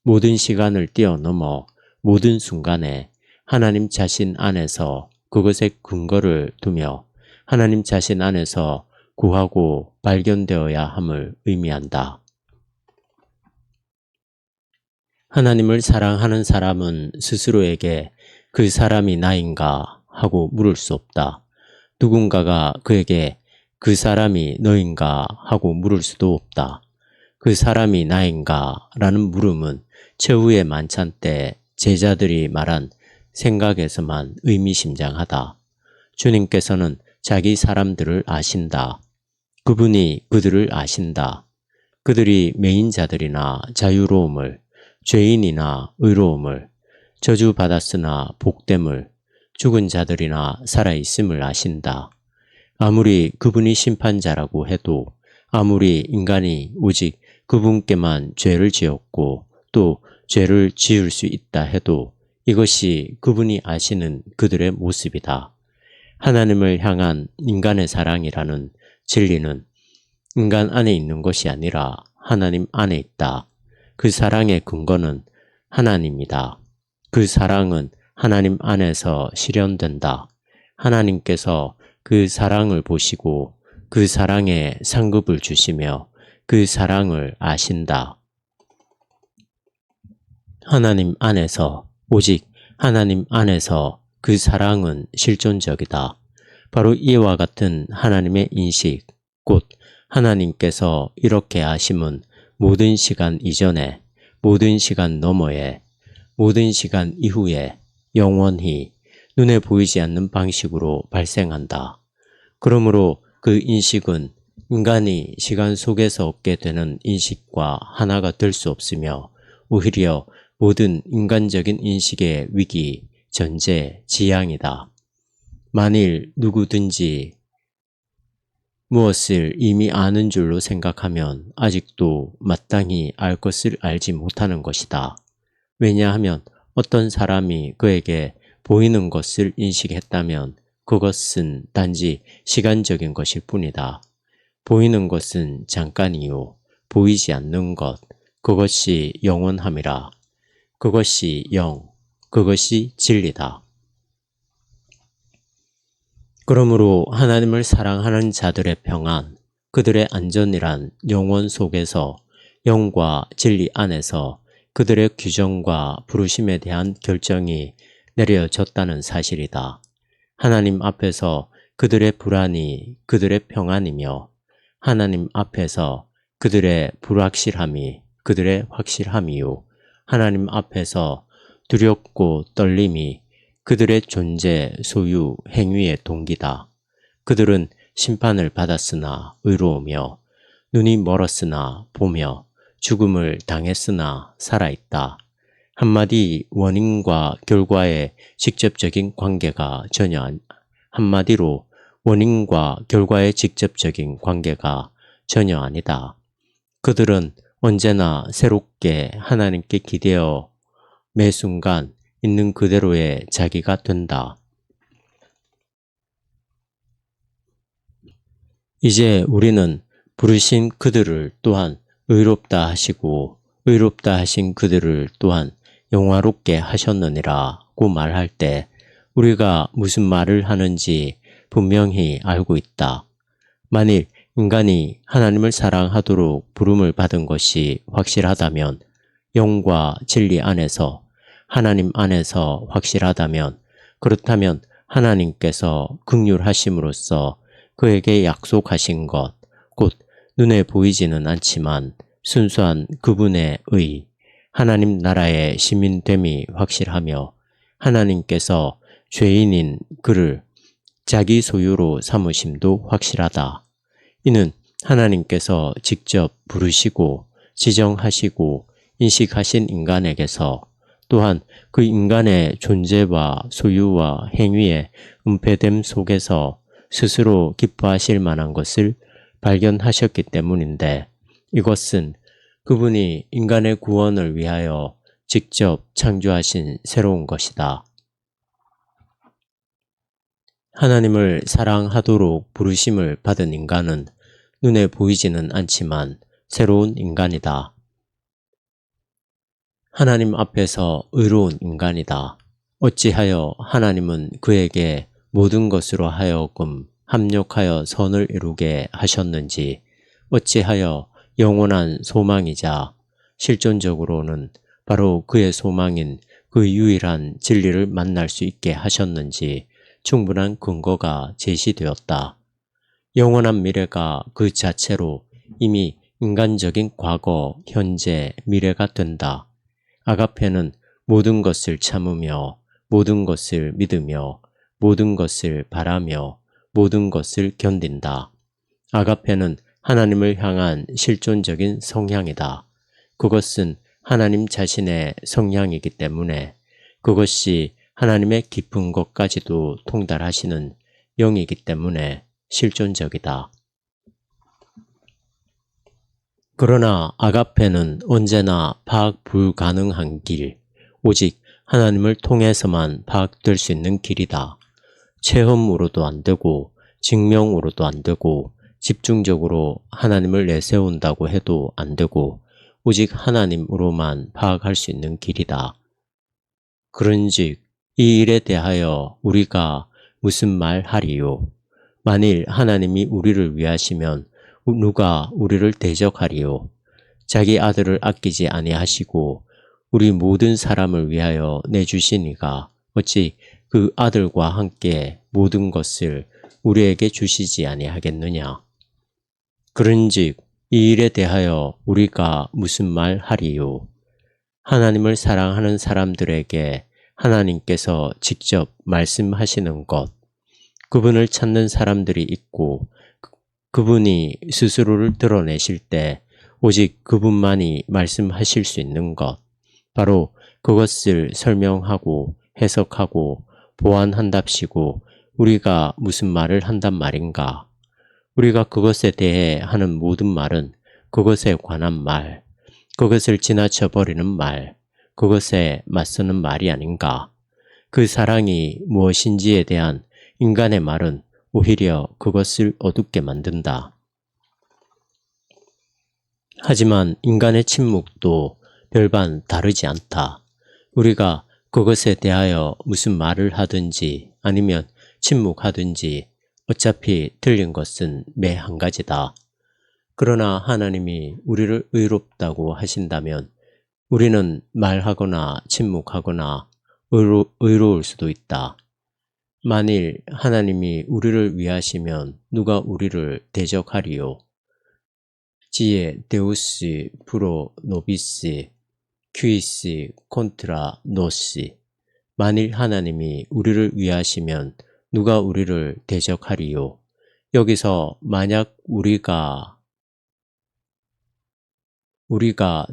모든 시간을 뛰어넘어 모든 순간에 하나님 자신 안에서 그것의 근거를 두며 하나님 자신 안에서 구하고 발견되어야 함을 의미한다. 하나님을 사랑하는 사람은 스스로에게 그 사람이 나인가 하고 물을 수 없다. 누군가가 그에게 그 사람이 너인가 하고 물을 수도 없다. 그 사람이 나인가 라는 물음은 최후의 만찬 때 제자들이 말한 생각에서만 의미심장하다. 주님께서는 자기 사람들을 아신다. 그분이 그들을 아신다. 그들이 매인자들이나 자유로움을, 죄인이나 의로움을, 저주받았으나 복됨을, 죽은 자들이나 살아있음을 아신다. 아무리 그분이 심판자라고 해도, 아무리 인간이 오직 그분께만 죄를 지었고 또 죄를 지을 수 있다 해도 이것이 그분이 아시는 그들의 모습이다. 하나님을 향한 인간의 사랑이라는 진리는 인간 안에 있는 것이 아니라 하나님 안에 있다. 그 사랑의 근거는 하나님이다. 그 사랑은 하나님 안에서 실현된다. 하나님께서 그 사랑을 보시고 그 사랑에 상급을 주시며 그 사랑을 아신다. 하나님 안에서, 오직 하나님 안에서 그 사랑은 실존적이다. 바로 이와 같은 하나님의 인식, 곧 하나님께서 이렇게 하심은 모든 시간 이전에, 모든 시간 너머에, 모든 시간 이후에 영원히 눈에 보이지 않는 방식으로 발생한다. 그러므로 그 인식은 인간이 시간 속에서 얻게 되는 인식과 하나가 될 수 없으며 오히려 모든 인간적인 인식의 위기, 전제, 지향이다. 만일 누구든지 무엇을 이미 아는 줄로 생각하면 아직도 마땅히 알 것을 알지 못하는 것이다. 왜냐하면 어떤 사람이 그에게 보이는 것을 인식했다면 그것은 단지 시간적인 것일 뿐이다. 보이는 것은 잠깐이요. 보이지 않는 것, 그것이 영원함이라. 그것이 영, 그것이 진리다. 그러므로 하나님을 사랑하는 자들의 평안, 그들의 안전이란 영원 속에서 영과 진리 안에서 그들의 규정과 부르심에 대한 결정이 내려졌다는 사실이다. 하나님 앞에서 그들의 불안이 그들의 평안이며 하나님 앞에서 그들의 불확실함이 그들의 확실함이요. 하나님 앞에서 두렵고 떨림이 그들의 존재, 소유, 행위의 동기다. 그들은 심판을 받았으나 의로우며 눈이 멀었으나 보며 죽음을 당했으나 살아있다. 한마디 원인과 결과의 직접적인 관계가 한마디로 원인과 결과의 직접적인 관계가 전혀 아니다. 그들은 언제나 새롭게 하나님께 기대어 매 순간 있는 그대로의 자기가 된다. 이제 우리는 부르신 그들을 또한 의롭다 하시고 의롭다 하신 그들을 또한 영화롭게 하셨느니라 고 말할 때 우리가 무슨 말을 하는지 분명히 알고 있다. 만일 인간이 하나님을 사랑하도록 부름을 받은 것이 확실하다면, 영과 진리 안에서, 하나님 안에서 확실하다면, 그렇다면 하나님께서 긍휼하심으로써 그에게 약속하신 것, 곧 눈에 보이지는 않지만 순수한 그분의 의, 하나님 나라의 시민됨이 확실하며, 하나님께서 죄인인 그를 자기 소유로 삼으심도 확실하다. 이는 하나님께서 직접 부르시고 지정하시고 인식하신 인간에게서, 또한 그 인간의 존재와 소유와 행위의 은폐됨 속에서 스스로 기뻐하실 만한 것을 발견하셨기 때문인데, 이것은 그분이 인간의 구원을 위하여 직접 창조하신 새로운 것이다. 하나님을 사랑하도록 부르심을 받은 인간은 눈에 보이지는 않지만 새로운 인간이다. 하나님 앞에서 의로운 인간이다. 어찌하여 하나님은 그에게 모든 것으로 하여금 합력하여 선을 이루게 하셨는지, 어찌하여 영원한 소망이자 실존적으로는 바로 그의 소망인 그 유일한 진리를 만날 수 있게 하셨는지 충분한 근거가 제시되었다. 영원한 미래가 그 자체로 이미 인간적인 과거, 현재, 미래가 된다. 아가페는 모든 것을 참으며, 모든 것을 믿으며, 모든 것을 바라며, 모든 것을 견딘다. 아가페는 하나님을 향한 실존적인 성향이다. 그것은 하나님 자신의 성향이기 때문에, 그것이 하나님의 깊은 것까지도 통달하시는 영이기 때문에 실존적이다. 그러나 아가페는 언제나 파악 불가능한 길, 오직 하나님을 통해서만 파악될 수 있는 길이다. 체험으로도 안 되고 증명으로도 안 되고 집중적으로 하나님을 내세운다고 해도 안 되고 오직 하나님으로만 파악할 수 있는 길이다. 그런즉 이 일에 대하여 우리가 무슨 말 하리요? 만일 하나님이 우리를 위하시면 누가 우리를 대적하리요? 자기 아들을 아끼지 아니하시고 우리 모든 사람을 위하여 내주신 이가 어찌 그 아들과 함께 모든 것을 우리에게 주시지 아니하겠느냐? 그런즉 이 일에 대하여 우리가 무슨 말 하리요? 하나님을 사랑하는 사람들에게 하나님께서 직접 말씀하시는 것, 그분을 찾는 사람들이 있고 그분이 스스로를 드러내실 때 오직 그분만이 말씀하실 수 있는 것, 바로 그것을 설명하고 해석하고 보완한답시고 우리가 무슨 말을 한단 말인가? 우리가 그것에 대해 하는 모든 말은 그것에 관한 말, 그것을 지나쳐 버리는 말, 그것에 맞서는 말이 아닌가? 그 사랑이 무엇인지에 대한 인간의 말은 오히려 그것을 어둡게 만든다. 하지만 인간의 침묵도 별반 다르지 않다. 우리가 그것에 대하여 무슨 말을 하든지 아니면 침묵하든지 어차피 틀린 것은 매 한 가지다. 그러나 하나님이 우리를 의롭다고 하신다면 우리는 말하거나 침묵하거나 의로울 수도 있다. 만일 하나님이 우리를 위하시면 누가 우리를 대적하리요? 지에 데우스 프로 노비스 퀴스 콘트라 노스. 만일 하나님이 우리를 위하시면 누가 우리를 대적하리요? 여기서 만약 우리가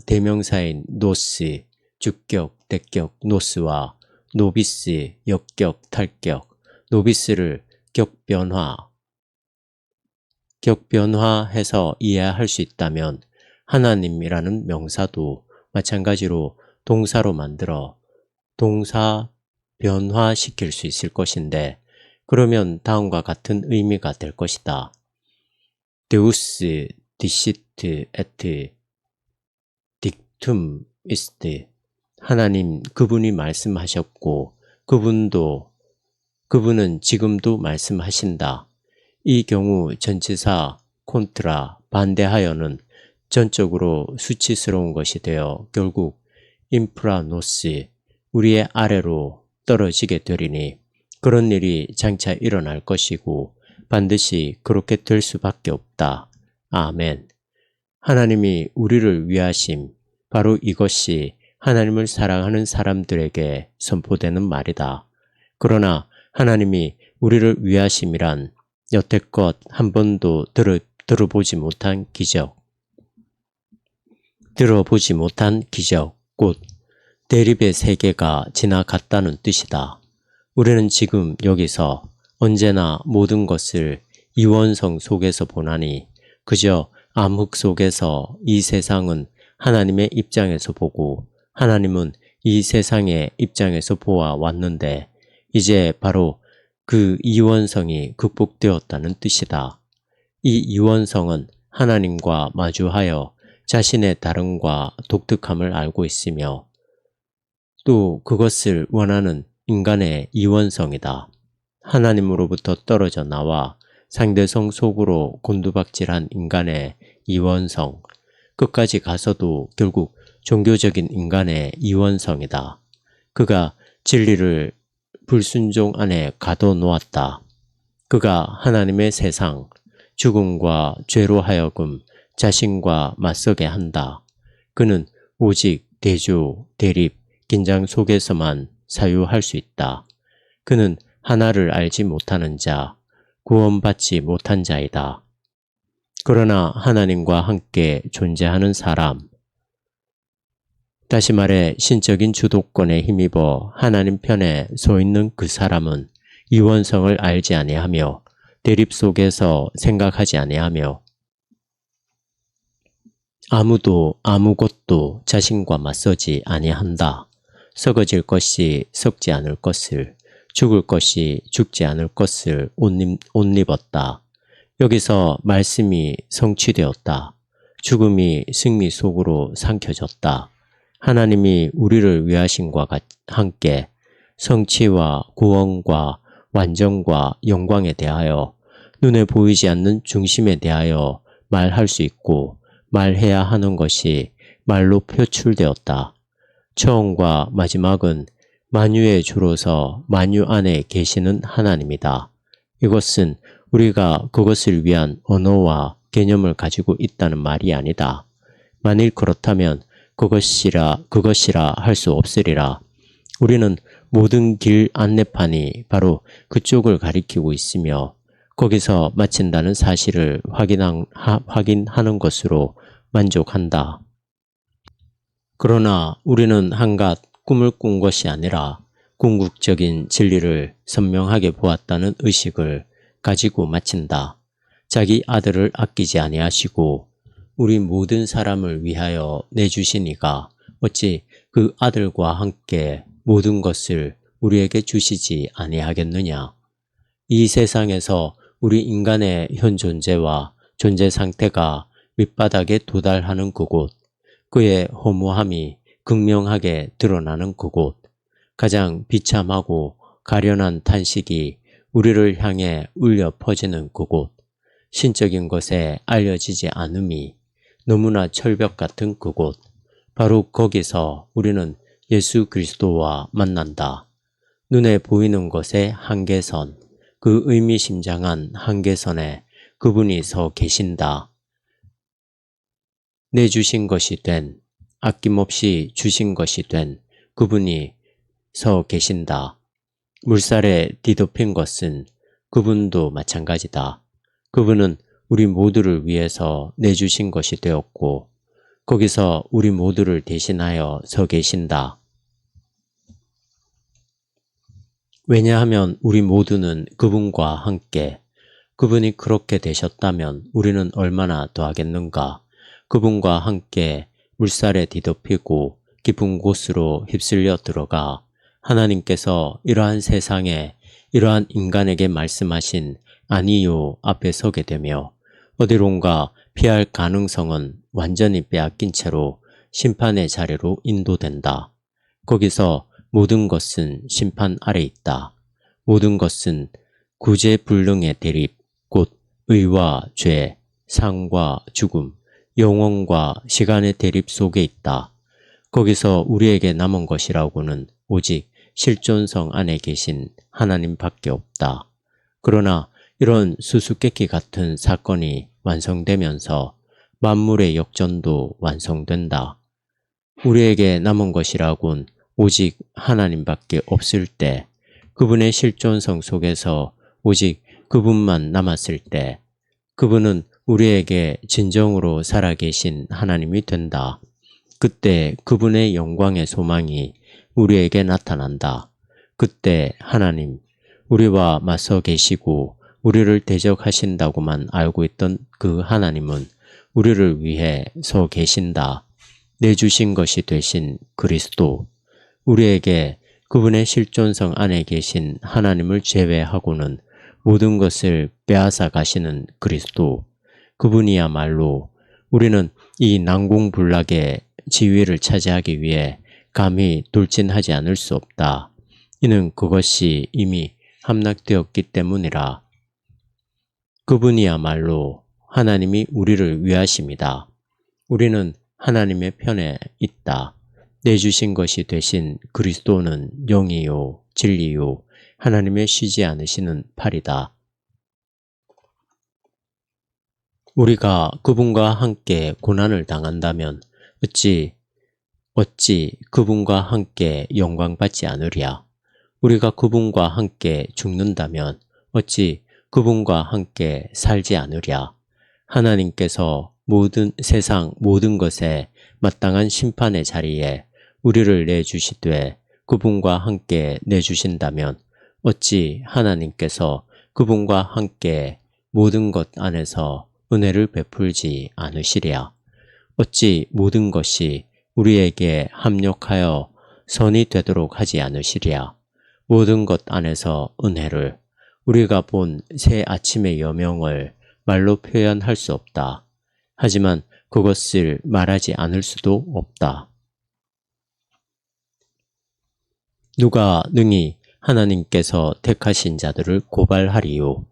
대명사인 노스, 주격, 대격, 노스와 노비스, 역격, 탈격, 노비스를 격변화해서 이해할 수 있다면 하나님이라는 명사도 마찬가지로 동사로 만들어 동사 변화시킬 수 있을 것인데, 그러면 다음과 같은 의미가 될 것이다. 데우스 디시트 에트 딕툼 이스트. 하나님 그분이 말씀하셨고 그분은 지금도 말씀하신다. 이 경우 전치사 콘트라 반대하여는 전적으로 수치스러운 것이 되어 결국 인프라노스 우리의 아래로 떨어지게 되리니 그런 일이 장차 일어날 것이고 반드시 그렇게 될 수밖에 없다. 아멘. 하나님이 우리를 위하심, 바로 이것이 하나님을 사랑하는 사람들에게 선포되는 말이다. 그러나 하나님이 우리를 위하심이란 여태껏 한 번도 들어보지 못한 기적, 곧 대립의 세계가 지나갔다는 뜻이다. 우리는 지금 여기서 언제나 모든 것을 이원성 속에서 보나니 그저 암흑 속에서 이 세상은 하나님의 입장에서 보고 하나님은 이 세상의 입장에서 보아왔는데 이제 바로 그 이원성이 극복되었다는 뜻이다. 이 이원성은 하나님과 마주하여 자신의 다름과 독특함을 알고 있으며 또 그것을 원하는 인간의 이원성이다. 하나님으로부터 떨어져 나와 상대성 속으로 곤두박질한 인간의 이원성, 끝까지 가서도 결국 종교적인 인간의 이원성이다. 그가 진리를 불순종 안에 가둬놓았다. 그가 하나님의 세상, 죽음과 죄로 하여금 자신과 맞서게 한다. 그는 오직 대조, 대립, 긴장 속에서만 사유할 수 있다. 그는 하나를 알지 못하는 자, 구원받지 못한 자이다. 그러나 하나님과 함께 존재하는 사람, 다시 말해 신적인 주도권에 힘입어 하나님 편에 서 있는 그 사람은 이원성을 알지 아니하며 대립 속에서 생각하지 아니하며 아무것도 자신과 맞서지 아니한다. 썩어질 것이 썩지 않을 것을, 죽을 것이 죽지 않을 것을 옷 입었다. 여기서 말씀이 성취되었다. 죽음이 승리 속으로 삼켜졌다. 하나님이 우리를 위하심과 함께 성취와 구원과 완전과 영광에 대하여 눈에 보이지 않는 중심에 대하여 말할 수 있고 말해야 하는 것이 말로 표출되었다. 처음과 마지막은 만유의 주로서 만유 안에 계시는 하나님이다. 이것은 우리가 그것을 위한 언어와 개념을 가지고 있다는 말이 아니다. 만일 그렇다면 그것이라 할 수 없으리라. 우리는 모든 길 안내판이 바로 그쪽을 가리키고 있으며 거기서 마친다는 사실을 확인하는 것으로 만족한다. 그러나 우리는 한갓 꿈을 꾼 것이 아니라 궁극적인 진리를 선명하게 보았다는 의식을 가지고 마친다. 자기 아들을 아끼지 아니하시고 우리 모든 사람을 위하여 내주신 이가 어찌 그 아들과 함께 모든 것을 우리에게 주시지 아니하겠느냐. 이 세상에서 우리 인간의 현 존재와 존재 상태가 밑바닥에 도달하는 그곳, 그의 허무함이 극명하게 드러나는 그곳, 가장 비참하고 가련한 탄식이 우리를 향해 울려 퍼지는 그곳, 신적인 것에 알려지지 않음이 너무나 철벽 같은 그곳, 바로 거기서 우리는 예수 그리스도와 만난다. 눈에 보이는 것의 한계선, 그 의미심장한 한계선에 그분이 서 계신다. 내주신 것이 된, 아낌없이 주신 것이 된 그분이 서 계신다. 물살에 뒤덮인 것은 그분도 마찬가지다. 그분은 우리 모두를 위해서 내주신 것이 되었고 거기서 우리 모두를 대신하여 서 계신다. 왜냐하면 우리 모두는 그분과 함께, 그분이 그렇게 되셨다면 우리는 얼마나 더하겠는가. 그분과 함께 물살에 뒤덮이고 깊은 곳으로 휩쓸려 들어가 하나님께서 이러한 세상에 이러한 인간에게 말씀하신 아니요 앞에 서게 되며 어디론가 피할 가능성은 완전히 빼앗긴 채로 심판의 자리로 인도된다. 거기서 모든 것은 심판 아래 있다. 모든 것은 구제불능의 대립, 곧 의와 죄, 상과 죽음, 영원과 시간의 대립 속에 있다. 거기서 우리에게 남은 것이라고는 오직 실존성 안에 계신 하나님밖에 없다. 그러나 이런 수수께끼 같은 사건이 완성되면서 만물의 역전도 완성된다. 우리에게 남은 것이라곤 오직 하나님밖에 없을 때, 그분의 실존성 속에서 오직 그분만 남았을 때, 그분은 우리에게 진정으로 살아계신 하나님이 된다. 그때 그분의 영광의 소망이 우리에게 나타난다. 그때 하나님, 우리와 맞서 계시고 우리를 대적하신다고만 알고 있던 그 하나님은 우리를 위해 서 계신다. 내주신 것이 되신 그리스도, 우리에게 그분의 실존성 안에 계신 하나님을 제외하고는 모든 것을 빼앗아 가시는 그리스도, 그분이야말로 우리는 이 난공불락의 지위를 차지하기 위해 감히 돌진하지 않을 수 없다. 이는 그것이 이미 함락되었기 때문이라. 그분이야말로 하나님이 우리를 위하심이다. 우리는 하나님의 편에 있다. 내주신 것이 되신 그리스도는 영이요 진리요 하나님의 쉬지 않으시는 팔이다. 우리가 그분과 함께 고난을 당한다면 어찌 그분과 함께 영광받지 않으랴. 우리가 그분과 함께 죽는다면 어찌 그분과 함께 살지 않으랴. 하나님께서 세상 모든 것에 마땅한 심판의 자리에 우리를 내주시되 그분과 함께 내주신다면 어찌 하나님께서 그분과 함께 모든 것 안에서 은혜를 베풀지 않으시랴. 어찌 모든 것이 우리에게 합력하여 선이 되도록 하지 않으시랴. 모든 것 안에서 은혜를, 우리가 본 새 아침의 여명을 말로 표현할 수 없다. 하지만 그것을 말하지 않을 수도 없다. 누가 능히 하나님께서 택하신 자들을 고발하리요.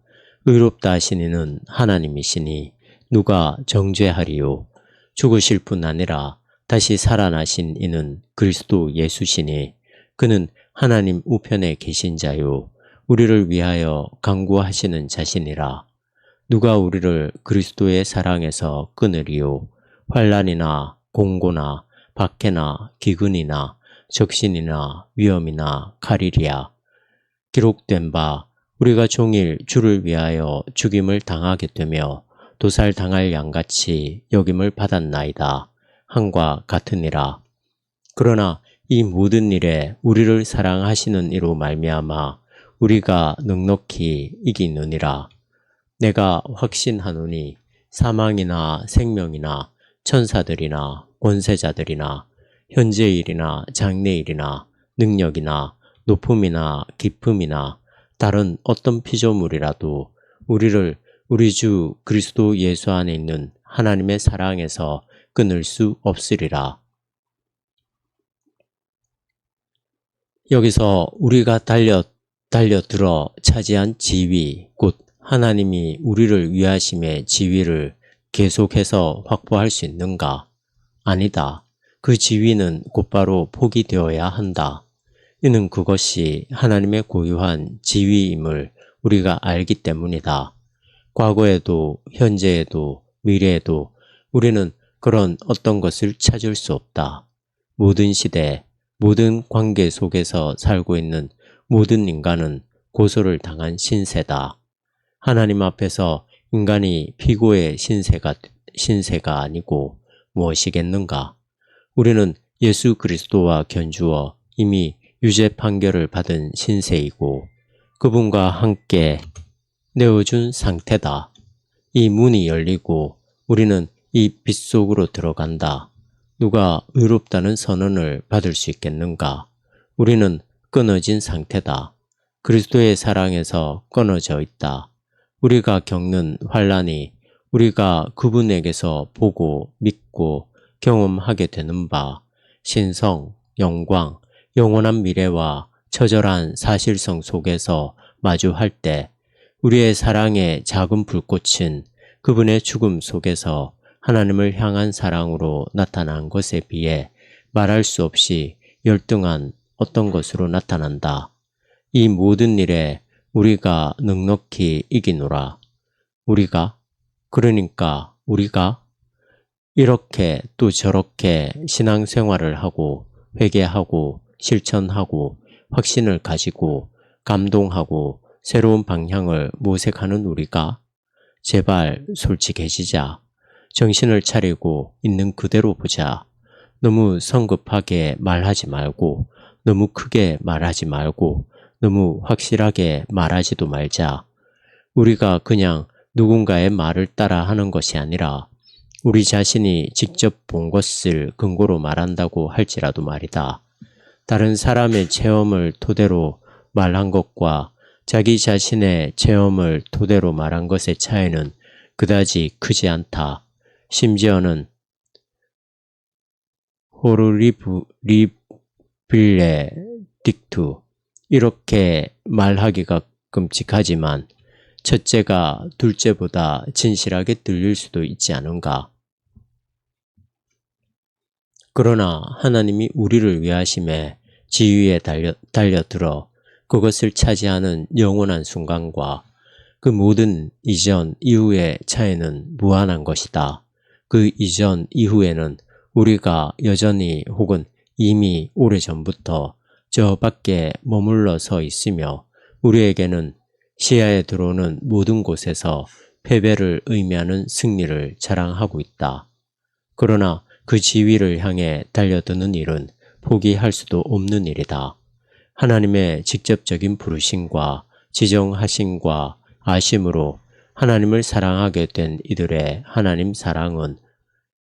의롭다 하신 이는 하나님이시니 누가 정죄하리요. 죽으실 뿐 아니라 다시 살아나신 이는 그리스도 예수시니 그는 하나님 우편에 계신 자요 우리를 위하여 간구하시는 자신이라. 누가 우리를 그리스도의 사랑에서 끊으리요. 환난이나 공고나 박해나 기근이나 적신이나 위험이나 칼이랴. 기록된 바 우리가 종일 주를 위하여 죽임을 당하게 되며 도살당할 양같이 여김을 받았나이다. 한과 같으니라. 그러나 이 모든 일에 우리를 사랑하시는 이로 말미암아 우리가 넉넉히 이기느니라. 내가 확신하노니 사망이나 생명이나 천사들이나 권세자들이나 현재일이나 장래일이나 능력이나 높음이나 깊음이나 다른 어떤 피조물이라도 우리를 우리 주 그리스도 예수 안에 있는 하나님의 사랑에서 끊을 수 없으리라. 여기서 우리가 달려들어 차지한 지위, 곧 하나님이 우리를 위하심의 지위를 계속해서 확보할 수 있는가? 아니다. 그 지위는 곧바로 포기되어야 한다. 이는 그것이 하나님의 고유한 지위임을 우리가 알기 때문이다. 과거에도 현재에도 미래에도 우리는 그런 어떤 것을 찾을 수 없다. 모든 시대, 모든 관계 속에서 살고 있는 모든 인간은 고소를 당한 신세다. 하나님 앞에서 인간이 피고의 신세가 아니고 무엇이겠는가? 우리는 예수 그리스도와 견주어 이미 유죄 판결을 받은 신세이고 그분과 함께 내어준 상태다. 이 문이 열리고 우리는 이 빛 속으로 들어간다. 누가 의롭다는 선언을 받을 수 있겠는가? 우리는 끊어진 상태다. 그리스도의 사랑에서 끊어져 있다. 우리가 겪는 환난이 우리가 그분에게서 보고 믿고 경험하게 되는 바, 신성, 영광, 영원한 미래와 처절한 사실성 속에서 마주할 때 우리의 사랑의 작은 불꽃은 그분의 죽음 속에서 하나님을 향한 사랑으로 나타난 것에 비해 말할 수 없이 열등한 어떤 것으로 나타난다. 이 모든 일에 우리가 넉넉히 이기노라. 그러니까 우리가 이렇게 또 저렇게 신앙생활을 하고 회개하고 실천하고 확신을 가지고 감동하고 새로운 방향을 모색하는 우리가 제발 솔직해지자. 정신을 차리고 있는 그대로 보자. 너무 성급하게 말하지 말고 너무 크게 말하지 말고 너무 확실하게 말하지도 말자. 우리가 그냥 누군가의 말을 따라 하는 것이 아니라 우리 자신이 직접 본 것을 근거로 말한다고 할지라도 말이다. 다른 사람의 체험을 토대로 말한 것과 자기 자신의 체험을 토대로 말한 것의 차이는 그다지 크지 않다. 심지어는 호르리빌레 딕투 이렇게 말하기가 끔찍하지만 첫째가 둘째보다 진실하게 들릴 수도 있지 않은가. 그러나 하나님이 우리를 위하심에 지위에 달려들어 그것을 차지하는 영원한 순간과 그 모든 이전 이후의 차이는 무한한 것이다. 그 이전 이후에는 우리가 여전히 혹은 이미 오래전부터 저 밖에 머물러 서 있으며 우리에게는 시야에 들어오는 모든 곳에서 패배를 의미하는 승리를 자랑하고 있다. 그러나 그 지위를 향해 달려드는 일은 포기할 수도 없는 일이다. 하나님의 직접적인 부르심과 지정하심과 아심으로 하나님을 사랑하게 된 이들의 하나님 사랑은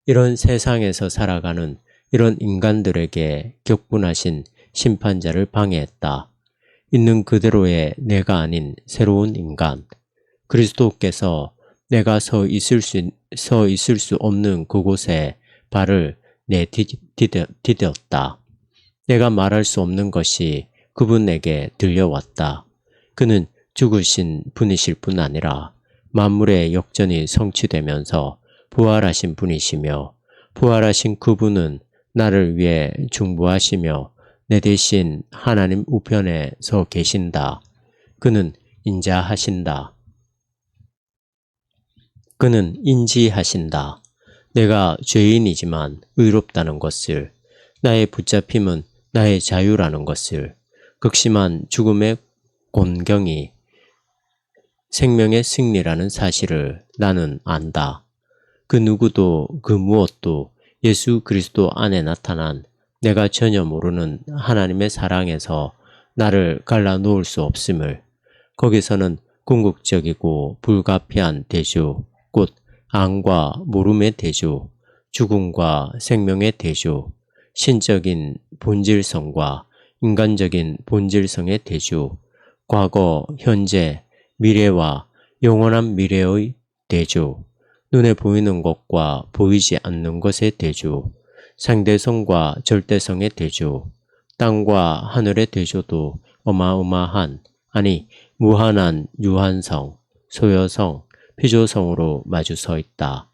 이런 세상에서 살아가는 이런 인간들에게 격분하신 심판자를 방해했다. 있는 그대로의 내가 아닌 새로운 인간, 그리스도께서 내가 서 있을 수 없는 그곳에 발을 내디뎠다. 내가 말할 수 없는 것이 그분에게 들려왔다. 그는 죽으신 분이실 뿐 아니라 만물의 역전이 성취되면서 부활하신 분이시며 부활하신 그분은 나를 위해 중보하시며 내 대신 하나님 우편에 서 계신다. 그는 인자하신다. 그는 인지하신다. 내가 죄인이지만 의롭다는 것을, 나의 붙잡힘은 나의 자유라는 것을, 극심한 죽음의 곤경이 생명의 승리라는 사실을 나는 안다. 그 누구도 그 무엇도 예수 그리스도 안에 나타난 내가 전혀 모르는 하나님의 사랑에서 나를 갈라놓을 수 없음을, 거기서는 궁극적이고 불가피한 대조, 곧 앙과 모름의 대조, 죽음과 생명의 대조, 신적인 본질성과 인간적인 본질성의 대조, 과거, 현재, 미래와 영원한 미래의 대조, 눈에 보이는 것과 보이지 않는 것의 대조, 상대성과 절대성의 대조, 땅과 하늘의 대조도 어마어마한, 아니 무한한 유한성, 소요성, 피조성으로 마주 서 있다.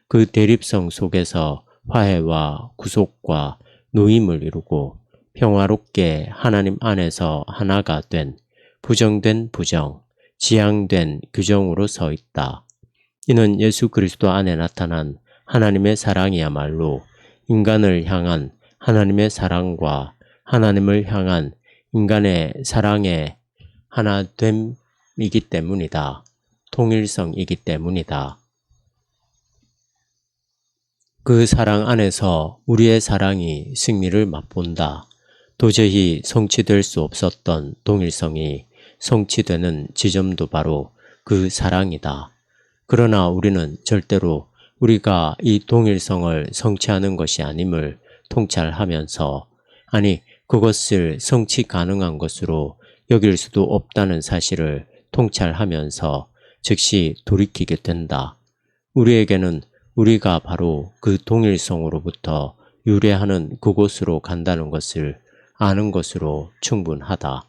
그 대립성 속에서 화해와 구속과 노임을 이루고 평화롭게 하나님 안에서 하나가 된 부정된 부정, 지향된 규정으로 서 있다. 이는 예수 그리스도 안에 나타난 하나님의 사랑이야말로 인간을 향한 하나님의 사랑과 하나님을 향한 인간의 사랑의 하나됨이기 때문이다. 통일성이기 때문이다. 그 사랑 안에서 우리의 사랑이 승리를 맛본다. 도저히 성취될 수 없었던 동일성이 성취되는 지점도 바로 그 사랑이다. 그러나 우리는 절대로 우리가 이 동일성을 성취하는 것이 아님을 통찰하면서, 아니 그것을 성취 가능한 것으로 여길 수도 없다는 사실을 통찰하면서 즉시 돌이키게 된다. 우리에게는 우리가 바로 그 동일성으로부터 유래하는 그곳으로 간다는 것을 아는 것으로 충분하다.